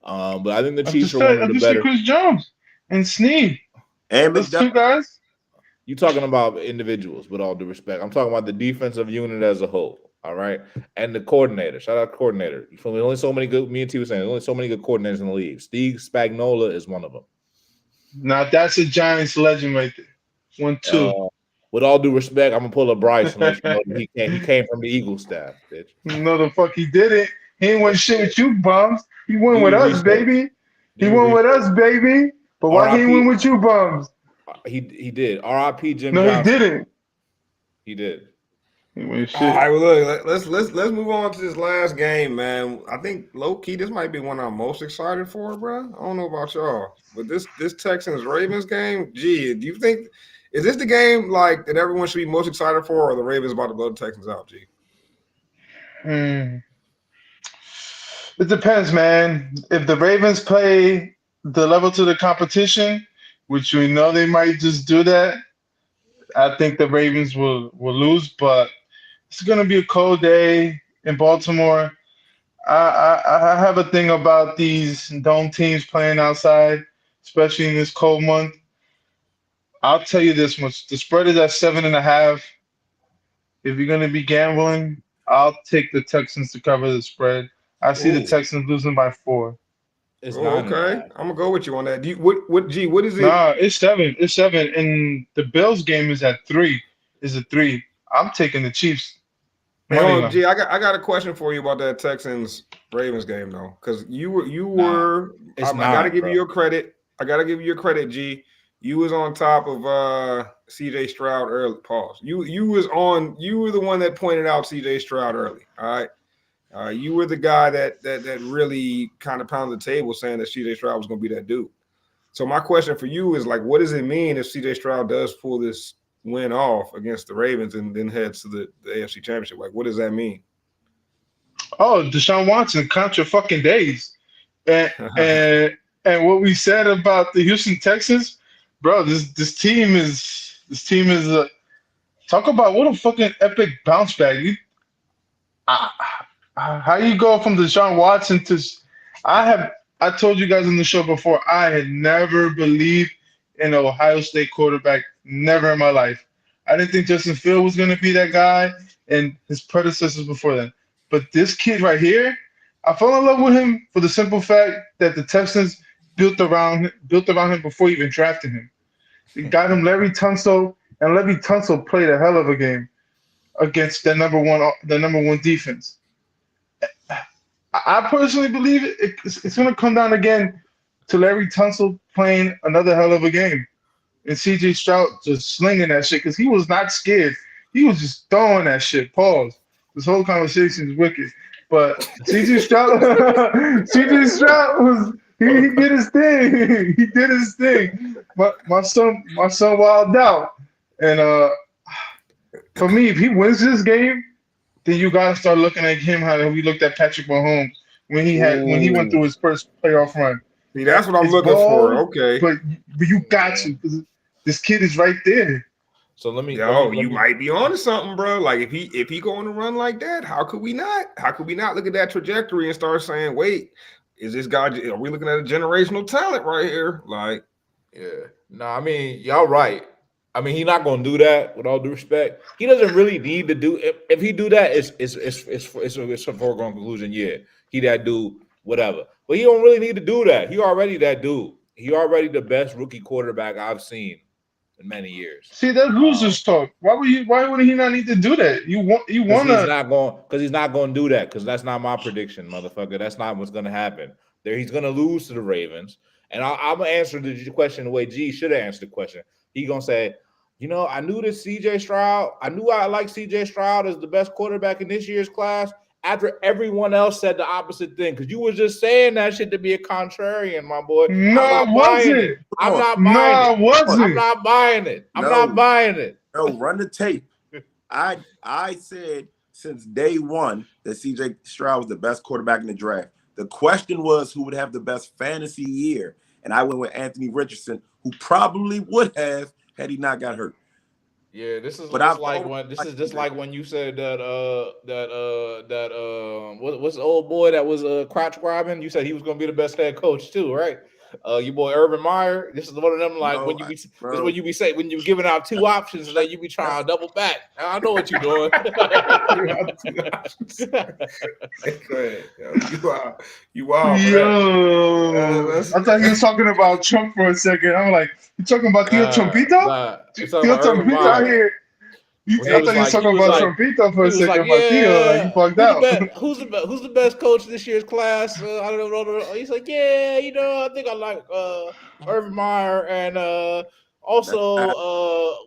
but I think the Chiefs are one of the better. Chris Jones and Snead and those two guys. You talking about individuals, with all due respect. I'm talking about the defensive unit as a whole. All right, and the coordinator. Shout out coordinator. You feel me? Only so many good. Me and T was saying, there's only so many good coordinators in the league. Steve Spagnuolo is one of them. Now that's a Giants legend right there. 1, 2. With all due respect, I'm gonna pull a Bryce and let you know that he came from the Eagles staff, bitch. No, the fuck he didn't. He ain't won shit with you bums. He won with us, baby. He won with us, baby. But why he ain't win with you bums? He did. R.I.P. Jim. No, Johnson. he didn't. He did. He won shit. All right, well, look, let's move on to this last game, man. I think low key this might be one I'm most excited for, bro. I don't know about y'all, but this Texans Ravens game, gee, do you think is this the game like that everyone should be most excited for, or the Ravens about to blow the Texans out, G? It depends, man. If the Ravens play the level to the competition, which we know they might just do that, I think the Ravens will lose. But it's gonna be a cold day in Baltimore. I have a thing about these dome teams playing outside, especially in this cold month. I'll tell you this much: the spread is at 7.5. If you're gonna be gambling, I'll take the Texans to cover the spread. I see the Texans losing by 4. It's okay. I'm gonna go with you on that. What is it? Nah, it's 7. It's 7, and the Bills game is at 3. Is at 3. I'm taking the Chiefs. G, I got a question for you about that Texans Ravens game though, because you were. I gotta give you your credit. G. You was on top of CJ Stroud early. Pause. You were the one that pointed out CJ Stroud early. All right. You were the guy that really kind of pounded the table saying that CJ Stroud was going to be that dude. So my question for you is, like, what does it mean if CJ Stroud does pull this win off against the Ravens and then heads to the AFC Championship? Like, what does that mean? Oh, Deshaun Watson, count your fucking days. And what we said about the Houston Texans, bro, this team is talk about what a fucking epic bounce back. How you go from Deshaun Watson to I told you guys on the show before, I had never believed in an Ohio State quarterback, never in my life. I didn't think Justin Fields was going to be that guy and his predecessors before that. But this kid right here, I fell in love with him for the simple fact that the Texans built around him before even drafting him. They got him Larry Tunsil, and Larry Tunsil played a hell of a game against the number one defense. I personally believe it's going to come down again to Larry Tunsil playing another hell of a game. And C.J. Stroud just slinging that shit because he was not scared. He was just throwing that shit. Pause. This whole conversation is wicked. But C.J. Stroud was he did his thing. He did his thing. My son wilded out. And for me, if he wins this game, then you gotta start looking at him how we looked at Patrick Mahomes when he went through his first playoff run. See, that's what I'm looking for. Okay, but you got to, because this kid is right there. So let me. You might be onto something, bro. Like if he going to run like that, how could we not? How could we not look at that trajectory and start saying, wait, is this guy? Are we looking at a generational talent right here? Like, yeah. No, I mean, y'all right. I mean, he's not going to do that. With all due respect, he doesn't really need to do. If he do that, it's a foregone conclusion. Yeah, he that dude, whatever. But he don't really need to do that. He already that dude. He already the best rookie quarterback I've seen in many years. See, that's losers talk. Why would he not need to do that? You want He's not going to do that because that's not my prediction, motherfucker. That's not what's going to happen. He's going to lose to the Ravens, and I'm going to answer the question the way G should have answered the question. He's going to say, I knew this CJ Stroud. I knew I liked CJ Stroud as the best quarterback in this year's class after everyone else said the opposite thing. Because you were just saying that shit to be a contrarian, my boy. No, I wasn't. I'm not buying it. I'm not buying it. No, run the tape. I said since day one that CJ Stroud was the best quarterback in the draft. The question was who would have the best fantasy year. And I went with Anthony Richardson, who probably would have had he not got hurt. Yeah, this is just like when you said that what's the old boy that was crotch grabbing? You said he was gonna be the best head coach too, right? Your boy Urban Meyer. This is one of them when you be saying when you're giving out two options and then you be trying to double back. I know what you're doing. You are. Yo, I thought he was talking about Trump for a second. I'm like, you talking about Theo Trumpito? Theo Trumpito out here. I thought you was talking about Trumpito for a second. About Theo, you fucked out. Who's the best coach this year's class? I don't know. He's like, I think I like Urban Meyer and also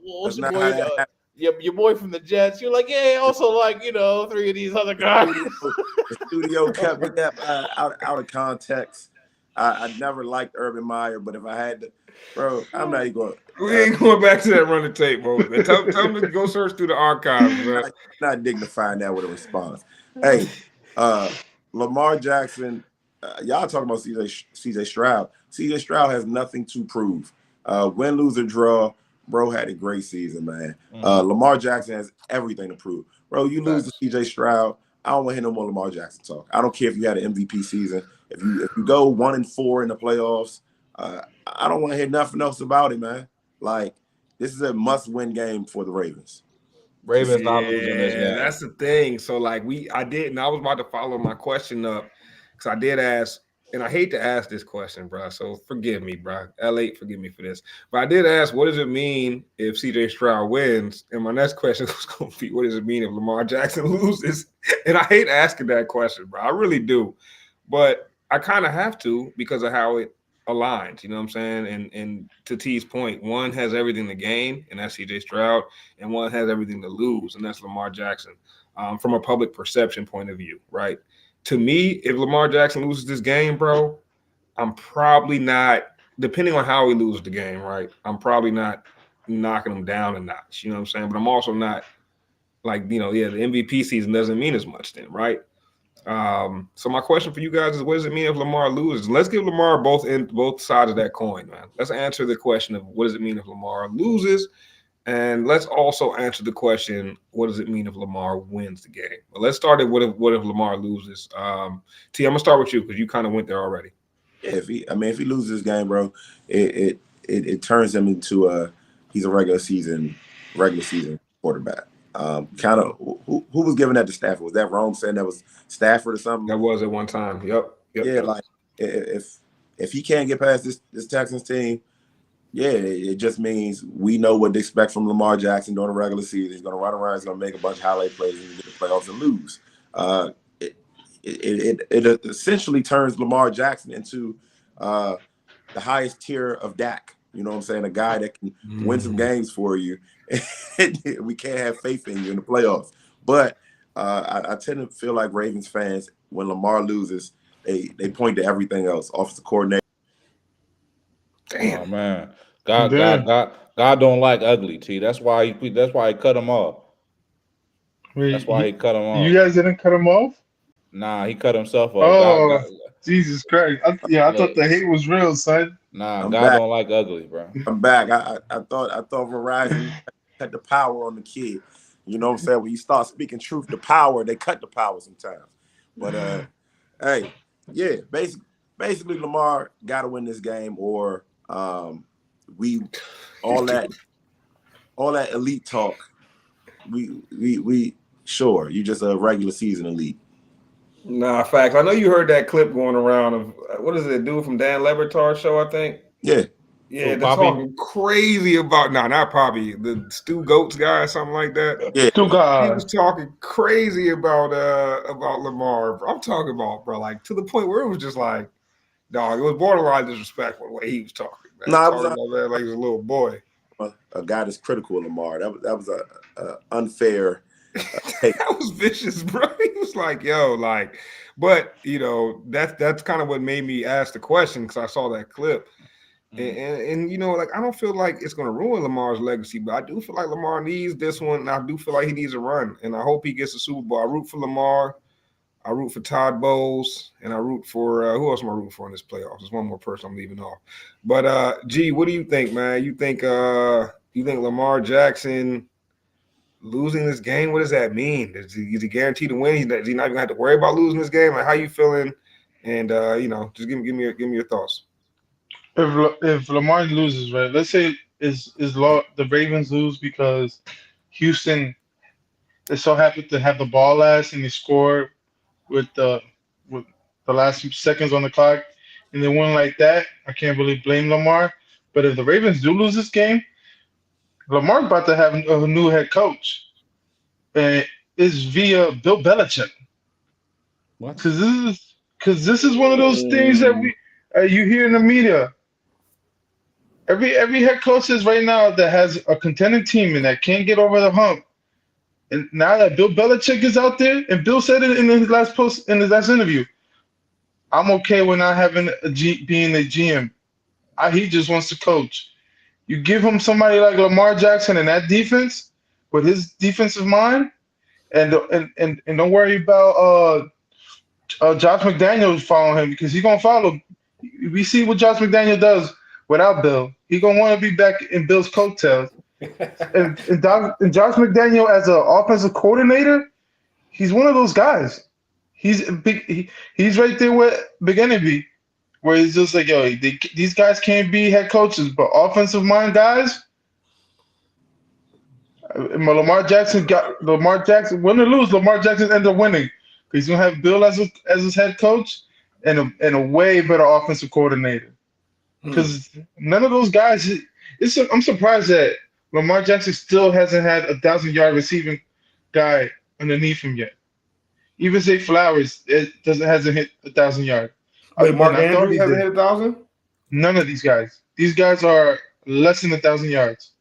what's your boy? Your boy from the Jets. You're like, also like three of these other guys. The studio kept it out of context. I never liked Urban Meyer, but if I had to, bro, I'm not even going. We ain't going back to that run the tape, bro. Tell them to go search through the archives, bro. Not dignifying that with a response. Hey, Lamar Jackson, y'all talking about CJ Stroud. CJ Stroud has nothing to prove. Win, lose, or draw, bro had a great season, man. Lamar Jackson has everything to prove. Bro, you lose to CJ Stroud, I don't want to hear no more Lamar Jackson talk. I don't care if you had an MVP season. If you go 1-4 in the playoffs, I don't want to hear nothing else about it, man. Like, this is a must-win game for the Ravens. Ravens not losing this game. That's the thing. So, like, I was about to follow my question up because I did ask, and I hate to ask this question, bro. So forgive me, bro. L8, forgive me for this. But I did ask, what does it mean if CJ Stroud wins? And my next question was going to be, what does it mean if Lamar Jackson loses? And I hate asking that question, bro. I really do. But I kind of have to because of how it aligns, you know what I'm saying? And to T's point, one has everything to gain, and that's CJ Stroud, and one has everything to lose, and that's Lamar Jackson, from a public perception point of view, right? To me, if Lamar Jackson loses this game, bro, I'm probably not, depending on how he loses the game, right? I'm probably not knocking him down a notch, you know what I'm saying? But I'm also not like, the MVP season doesn't mean as much then, right? So my question for you guys is, what does it mean if Lamar loses? Let's give Lamar both sides of that coin, man. Let's answer the question of what does it mean if Lamar loses, and let's also answer the question, what does it mean if Lamar wins the game? But let's start at what if Lamar loses. T, I'm gonna start with you because you kind of went there already. Yeah, if he loses this game, bro, it turns him into he's a regular season quarterback. Kind of who was giving that to Stafford? Was that wrong saying that was Stafford or something? That was at one time. Yep. Yeah, like if he can't get past this Texans team, yeah, it just means we know what to expect from Lamar Jackson during the regular season. He's going to run around. He's going to make a bunch of highlight plays and get the playoffs and lose. It essentially turns Lamar Jackson into the highest tier of Dak. You know what I'm saying? A guy that can win some games for you. We can't have faith in you in the playoffs. But I tend to feel like Ravens fans, when Lamar loses, they point to everything else. Offensive coordinator. Damn, oh, man. God don't like ugly, T. That's why he cut him off. Wait, that's why he cut him off. You guys didn't cut him off? Nah, he cut himself off. Oh, Jesus Christ. I thought the hate was real, son. Nah, God don't like ugly, bro. I'm back. I thought Verizon cut the power on the kid. You know what I'm saying? When you start speaking truth, the power, they cut the power sometimes. But hey, yeah, basically Lamar got to win this game, or we all that elite talk. We sure you just a regular season elite. Nah, facts. I know you heard that clip going around of what is it, dude from Dan Le Batard's show, I think. Yeah. Yeah, they're talking crazy about not Poppy, the Stu Goats guy or something like that. Yeah. He was talking crazy about Lamar. I'm talking about, bro, like to the point where it was just like, dog, it was borderline disrespectful the way he was talking. Man. No, talking about that like he was a little boy. A guy that's critical of Lamar. That was a unfair take. That was vicious, bro. He was like, yo, like, but you know, that's kind of what made me ask the question because I saw that clip. And you know, like I don't feel like it's going to ruin Lamar's legacy, but I do feel like Lamar needs this one, and I do feel like he needs a run, and I hope he gets a Super Bowl. I root for Lamar, I root for Todd Bowles, and I root for who else am I rooting for in this playoffs? There's one more person I'm leaving off. But G, what do you think, man? You think Lamar Jackson losing this game? What does that mean? Is he guaranteed to win? He's not even going to have to worry about losing this game. Like, how you feeling? And you know, just give me your thoughts. If Lamar loses, right? Let's say the Ravens lose because Houston is so happy to have the ball last and they score with the last few seconds on the clock and they win like that. I can't really blame Lamar. But if the Ravens do lose this game, Lamar's about to have a new head coach, and it's via Bill Belichick. What? Because this is one of those things that you hear in the media. Every head coach is right now that has a contending team and that can't get over the hump. And now that Bill Belichick is out there, and Bill said it in his last interview, I'm okay with not having being a GM. He just wants to coach. You give him somebody like Lamar Jackson and that defense with his defensive mind, and don't worry about Josh McDaniels following him because he's gonna follow. We see what Josh McDaniel does without Bill. He's gonna want to be back in Bill's coattails. and Josh McDaniel as an offensive coordinator, he's one of those guys. He's right there with Big Enemy, where he's just like, yo, these guys can't be head coaches, but offensive mind guys. Lamar Jackson, win or lose, Lamar Jackson ended up winning. He's gonna have Bill as his head coach and a way better offensive coordinator. Because none of those guys. I'm surprised that Lamar Jackson still hasn't had 1,000-yard receiving guy underneath him yet. Even Zay Flowers hasn't hit 1,000 yards. Wait, Mark Andrews hasn't hit 1,000? None of these guys. These guys are less than 1,000 yards.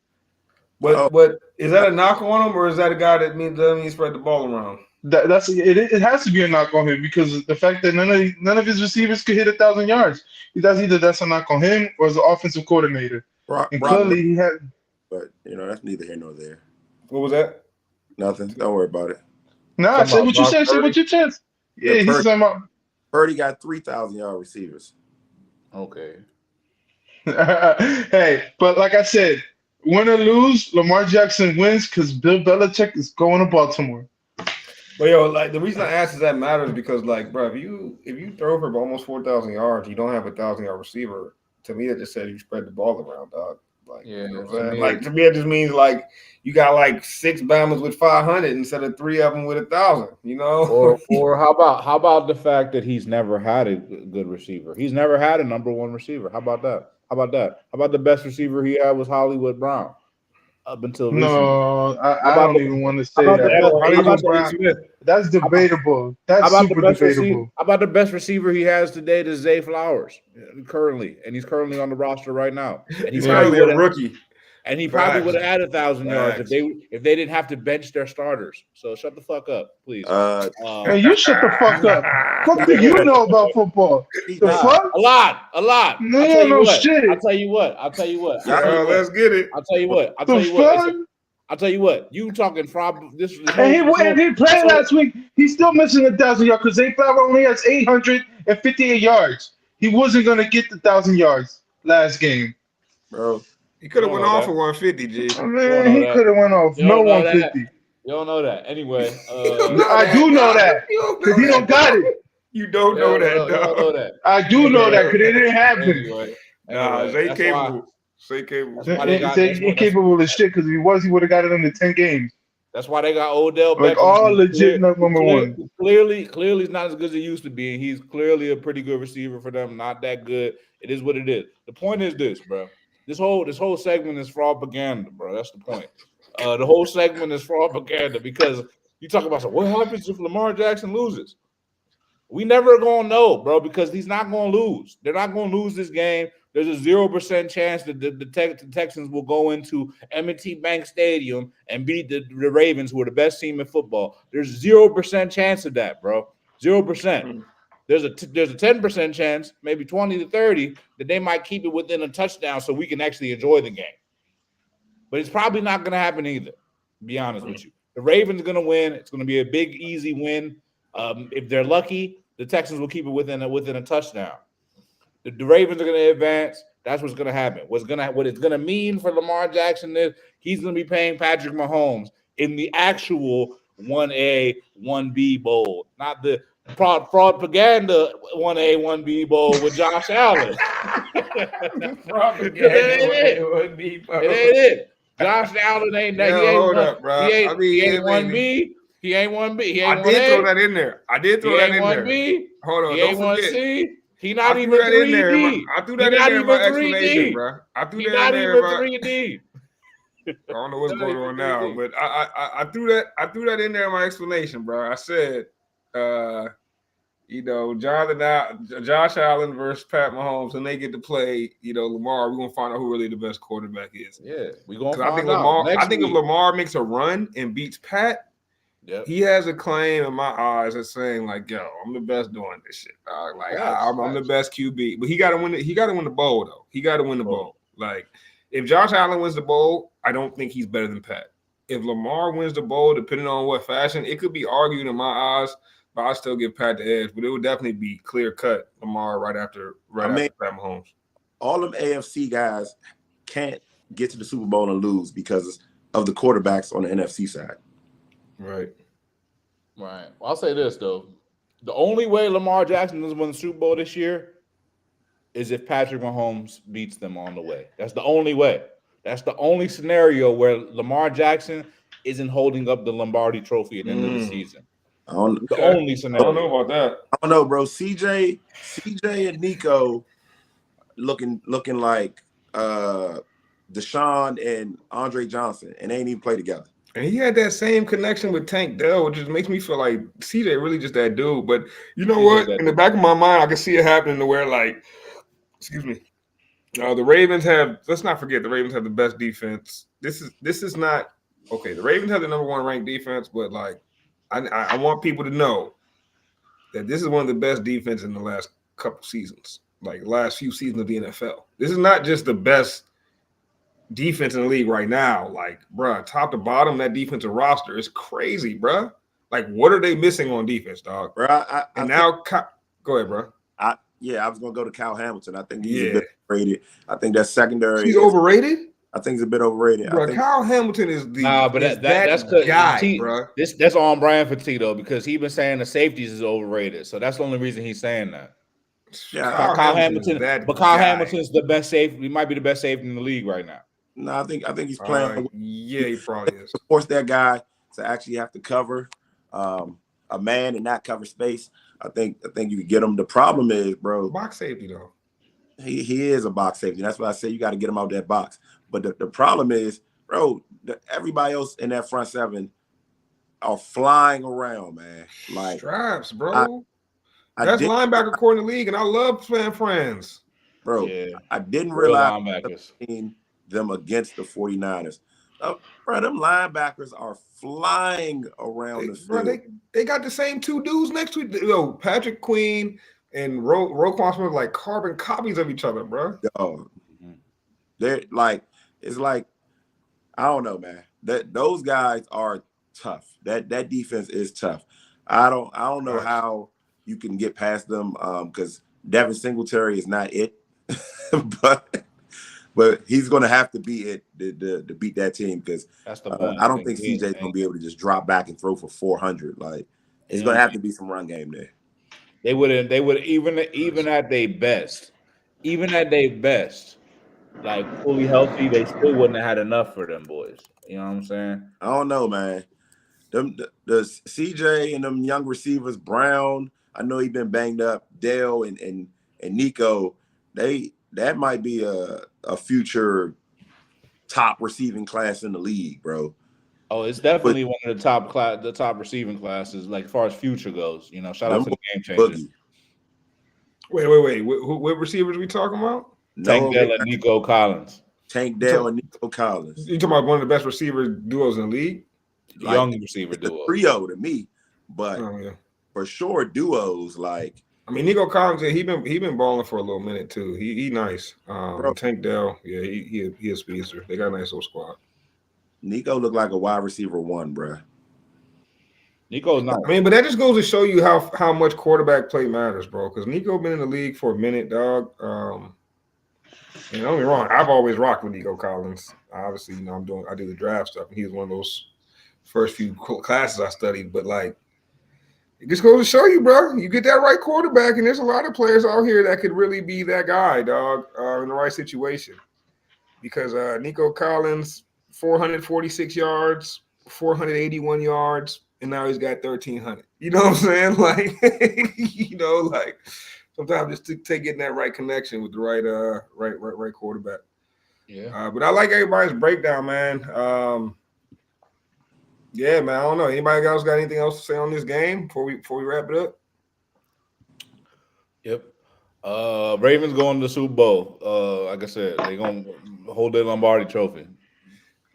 But is that a knock on him, or is that a guy that doesn't mean spread the ball around? It has to be a knock on him because the fact that none of his receivers could hit 1,000 yards. Either that's a knock on him or as an offensive coordinator. And clearly he had. But that's neither here nor there. What was that? Nothing. Don't worry about it. Nah, say what you said. Say what you said. Yeah, he's talking about. Purdy got 3,000-yard receivers. Okay. Hey, but like I said, win or lose, Lamar Jackson wins because Bill Belichick is going to Baltimore. Well, yo, like the reason I ask that matters because, like, bro, if you throw for almost 4,000 yards, you don't have a 1,000-yard receiver. To me, that just says you spread the ball around, dog. Like, yeah, you know what I'm saying? Like to me, it just means like you got like 6 Bammers with 500 instead of 3 of them with 1,000. You know, or how about the fact that he's never had a good receiver? He's never had a number one receiver. How about that? How about the best receiver he had was Hollywood Brown up until recently? No, I don't even want to say that. That's debatable. That's super debatable. How about the best receiver he has today is Zay Flowers currently, and he's currently on the roster right now. And he's probably a rookie. And he probably would have had 1,000 yards if they didn't have to bench their starters. So shut the fuck up, please. Hey, you shut the fuck up. What do you know about football? The fuck? A lot. No shit. I'll tell you what. Let's get it. I'll tell you what. You talking from this? And he played last week. He's still missing 1,000 yards because Zay Flowers only has 858 yards. He wasn't gonna get the 1,000 yards last game. Bro, He could have You went don't know off that. for 150, G. I You don't mean, know he that. could have went off You no don't know that. 150. You don't know that. Anyway, I do know that You don't because know he don't that, got dog. it. You don't you know don't that, know, you don't know dog. that. I do know that because it didn't happen. Anyway, Nah, anyway, Zay that's why. capable. Zay capable. That's why they got. He's incapable of shit because if he was, he would have got it under 10 games. That's why they got Odell Like Beckham. all who's legit number one. Clearly, he's not as good as he used to be, and he's clearly a pretty good receiver for them. Not that good. It is what it is. The point is this, bro. This whole segment is propaganda, bro. That's the point. The whole segment is propaganda because you talk about what happens if Lamar Jackson loses. We never gonna know, bro, because he's not gonna lose. They're not gonna lose this game. There's a 0% chance that the Texans will go into M&T Bank Stadium and beat the Ravens, who are the best team in football. There's 0% chance of that, bro. 0%. There's a 10% chance, maybe 20 to 30, that they might keep it within a touchdown so we can actually enjoy the game. But it's probably not going to happen either, to be honest with you. The Ravens are going to win. It's going to be a big, easy win. If they're lucky, the Texans will keep it within a touchdown. The Ravens are going to advance. That's what's going to happen. What it's going to mean for Lamar Jackson is he's going to be paying Patrick Mahomes in the actual 1A, 1B bowl, not the propaganda 1A, 1B bowl with Josh Allen. Propaganda It ain't it. Josh Allen ain't that. Yeah, He ain't hold one. up, bro. He ain't, I mean, he yeah, ain't 1B. maybe. He ain't 1B. He I ain't did 1A. throw that in there. I did throw He that ain't in 1B. there. Hold on, He don't ain't forget. 1C. He I not threw even that in there. 3D. I threw He that in not there in my even explanation, 3D. bro. I threw He that in not there, even bro. 3D. I don't know what's Not going even on now, 3D. but I threw that in there in my explanation, bro. I said, Josh Allen versus Pat Mahomes, and they get to play, Lamar. We're gonna find out who really the best quarterback is. Yeah, we're gonna Because find out next I think if week. Lamar makes a run and beats Pat, Yep. he has a claim in my eyes as saying like, "Yo, I'm the best doing this shit. Dog. Like, I'm the best QB." But he got to win. He got to win the bowl though. He got to win the bowl. Like, if Josh Allen wins the bowl, I don't think he's better than Pat. If Lamar wins the bowl, depending on what fashion, it could be argued in my eyes, but I still give Pat the edge. But it would definitely be clear cut Lamar right after Pat Mahomes. All them AFC guys can't get to the Super Bowl and lose because of the quarterbacks on the NFC side. Right. Well, I'll say this though: the only way Lamar Jackson doesn't win the Super Bowl this year is if Patrick Mahomes beats them on the way. That's the only way. That's the only scenario where Lamar Jackson isn't holding up the Lombardi Trophy at the end of the season. The only scenario. I don't know about that. I don't know, bro. CJ and Nico looking like Deshaun and Andre Johnson, and they ain't even play together. And he had that same connection with Tank Dell, which just makes me feel like CJ really just that dude. But you know what? In the back of my mind, I can see it happening to where, like, excuse me, the Ravens have. Let's not forget the Ravens have the best defense. This is not okay. The Ravens have the number one ranked defense, but like, I want people to know that this is one of the best defense in the last couple seasons, like last few seasons of the NFL. This is not just the best defense in the league right now. Like, bruh, top to bottom, that defensive roster is crazy, bruh. Like, what are they missing on defense, dog? Bro, go ahead, bro. I was gonna go to Kyle Hamilton. I think he's a bit overrated. I think that secondary. He's overrated. I think he's a bit overrated. Bro, Kyle Hamilton is the that's guy, bro. That's on brand for Tito because he's been saying the safeties is overrated. So that's the only reason he's saying that. Yeah, Kyle Hamilton, but Kyle Hamilton's the best safety. He might be the best safety in the league right now. No, I think he's playing. Yeah, he probably is. To force that guy to actually have to cover a man and not cover space. I think you can get him. The problem is, bro, box safety though. He is a box safety. That's why I say you got to get him out that box. But the problem is, bro, everybody else in that front seven are flying around, man. Like straps, bro. That's linebacker core in the league, and I love playing friends. Bro, yeah. I didn't realize them against the 49ers. Bro, them linebackers are flying around the field. Bro, they got the same two dudes next to it. Yo, Patrick Queen and Roquan Smith like carbon copies of each other, bro. Yo, they're like, it's like, I don't know, man. Those guys are tough. That defense is tough. I don't know how you can get past them because Devin Singletary is not it. but but he's going to have to beat it to beat that team because That's the I don't think CJ's going to be able to just drop back and throw for 400. Like it's going to have to be some run game there. They would even at their best, like fully healthy, they still wouldn't have had enough for them boys. You know what I'm saying? I don't know, man. The CJ and them young receivers, Brown. I know he's been banged up. Dale and Nico, that might be a future top receiving class in the league, bro. Oh, it's definitely one of the top receiving classes, like as far as future goes. You know, shout out to the game changers. Wait. What receivers are we talking about? Tank Dell and Nico Collins. Tank Dell and Nico Collins. You talking about one of the best receiver duos in the league? Like, young receiver duo. Trio to me, but for sure duos like. I mean, Nico Collins, he been balling for a little minute too. He nice. Tank Dell, yeah, he a speedster. They got a nice little squad. Nico looked like a wide receiver 1, bro. Nico's not. I mean, but that just goes to show you how much quarterback play matters, bro. Because Nico been in the league for a minute, dog. And don't get me wrong, I've always rocked with Nico Collins. Obviously, you know, I do the draft stuff, and he was one of those first few classes I studied. But like, it just goes to show you, bro. You get that right quarterback, and there's a lot of players out here that could really be that guy, dog, in the right situation. Because Nico Collins, 446 yards, 481 yards, and now he's got 1,300. You know what I'm saying? Like, like sometimes just to getting that right connection with the right quarterback. Yeah. But I like everybody's breakdown, man. Yeah, man. I don't know. Anybody else got anything else to say on this game before we wrap it up? Yep. Ravens going to the Super Bowl. Like I said, they're gonna hold their Lombardi trophy.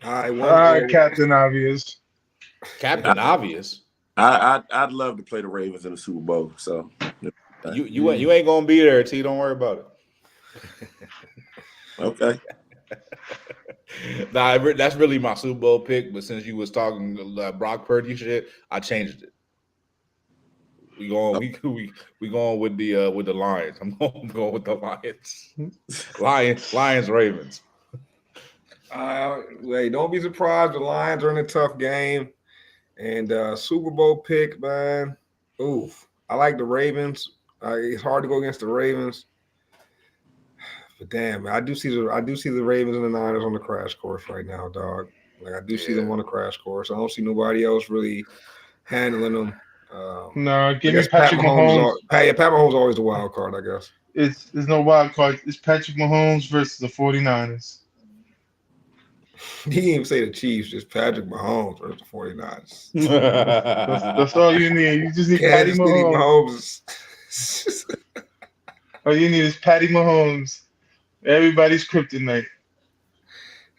All right, Captain Obvious. Captain Obvious. I'd love to play the Ravens in the Super Bowl. So you ain't gonna be there, T. Don't worry about it. Okay. Nah, that's really my Super Bowl pick. But since you was talking Brock Purdy shit, I changed it. We going with the Lions. I'm going with the Lions. Lions, Ravens. Hey, don't be surprised. The Lions are in a tough game, and Super Bowl pick, man. Oof, I like the Ravens. It's hard to go against the Ravens, but damn, man, I do see the Ravens and the Niners on the crash course right now, dog. Like I do see them on the crash course. I don't see nobody else really handling them. No, give me Patrick Mahomes. Pat Mahomes is always the wild card, I guess. There's no wild card. It's Patrick Mahomes versus the 49ers. He didn't even say the Chiefs, just Patrick Mahomes versus the 49ers. That's all you need. You just need Patty Mahomes. All you need is Patty Mahomes. Everybody's kryptonite.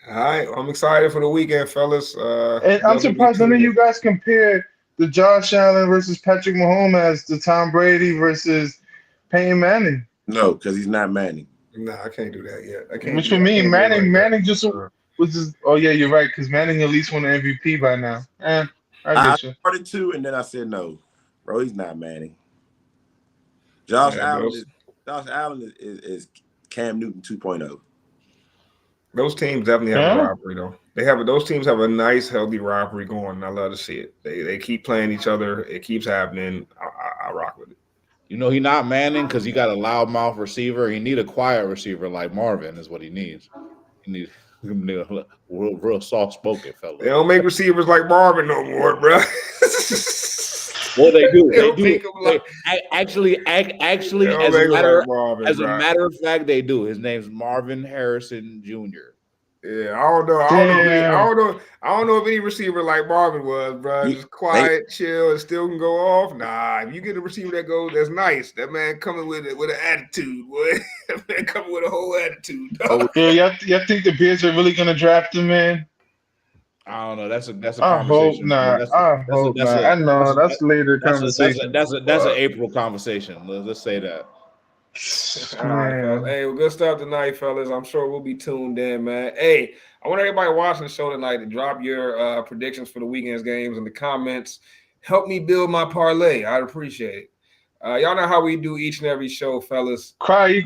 All right, I'm excited for the weekend, fellas. And I'm surprised none of you guys compare the Josh Allen versus Patrick Mahomes as the Tom Brady versus Peyton Manning. No, because he's not Manning. Nah, I can't do that yet. I can't. Which for me, Manning just was just. Oh yeah, you're right. Because Manning at least won an MVP by now. I started to, and then I said no, bro. He's not Manning. Josh Allen is Cam Newton 2.0. Those teams definitely have a rivalry, though. Those teams have a nice, healthy rivalry going. And I love to see it. They keep playing each other. It keeps happening. I rock with it. You know, he's not Manning because he got a loudmouth receiver. He need a quiet receiver like Marvin is what he needs. He needs a real soft-spoken fella. They don't make receivers like Marvin no more, bro. Well, they do. Actually, as a matter of fact, they do. His name's Marvin Harrison Jr. Yeah, I don't know if any receiver like Marvin was, bro. Just quiet, chill, and still can go off. Nah, if you get a receiver that's nice. That man coming with an attitude, boy. That man coming with a whole attitude. Dog. Yeah, you think the Bears are really gonna draft him, man? I don't know. That's a conversation. I hope not. I know that's later conversation. That's an April conversation. Let's say that. All right, hey, well, good stuff tonight, fellas. I'm sure we'll be tuned in, man. Hey, I want everybody watching the show tonight to drop your predictions for the weekend's games in the comments. Help me build my parlay. I'd appreciate it. Y'all know how we do each and every show, fellas. Cry Eagle.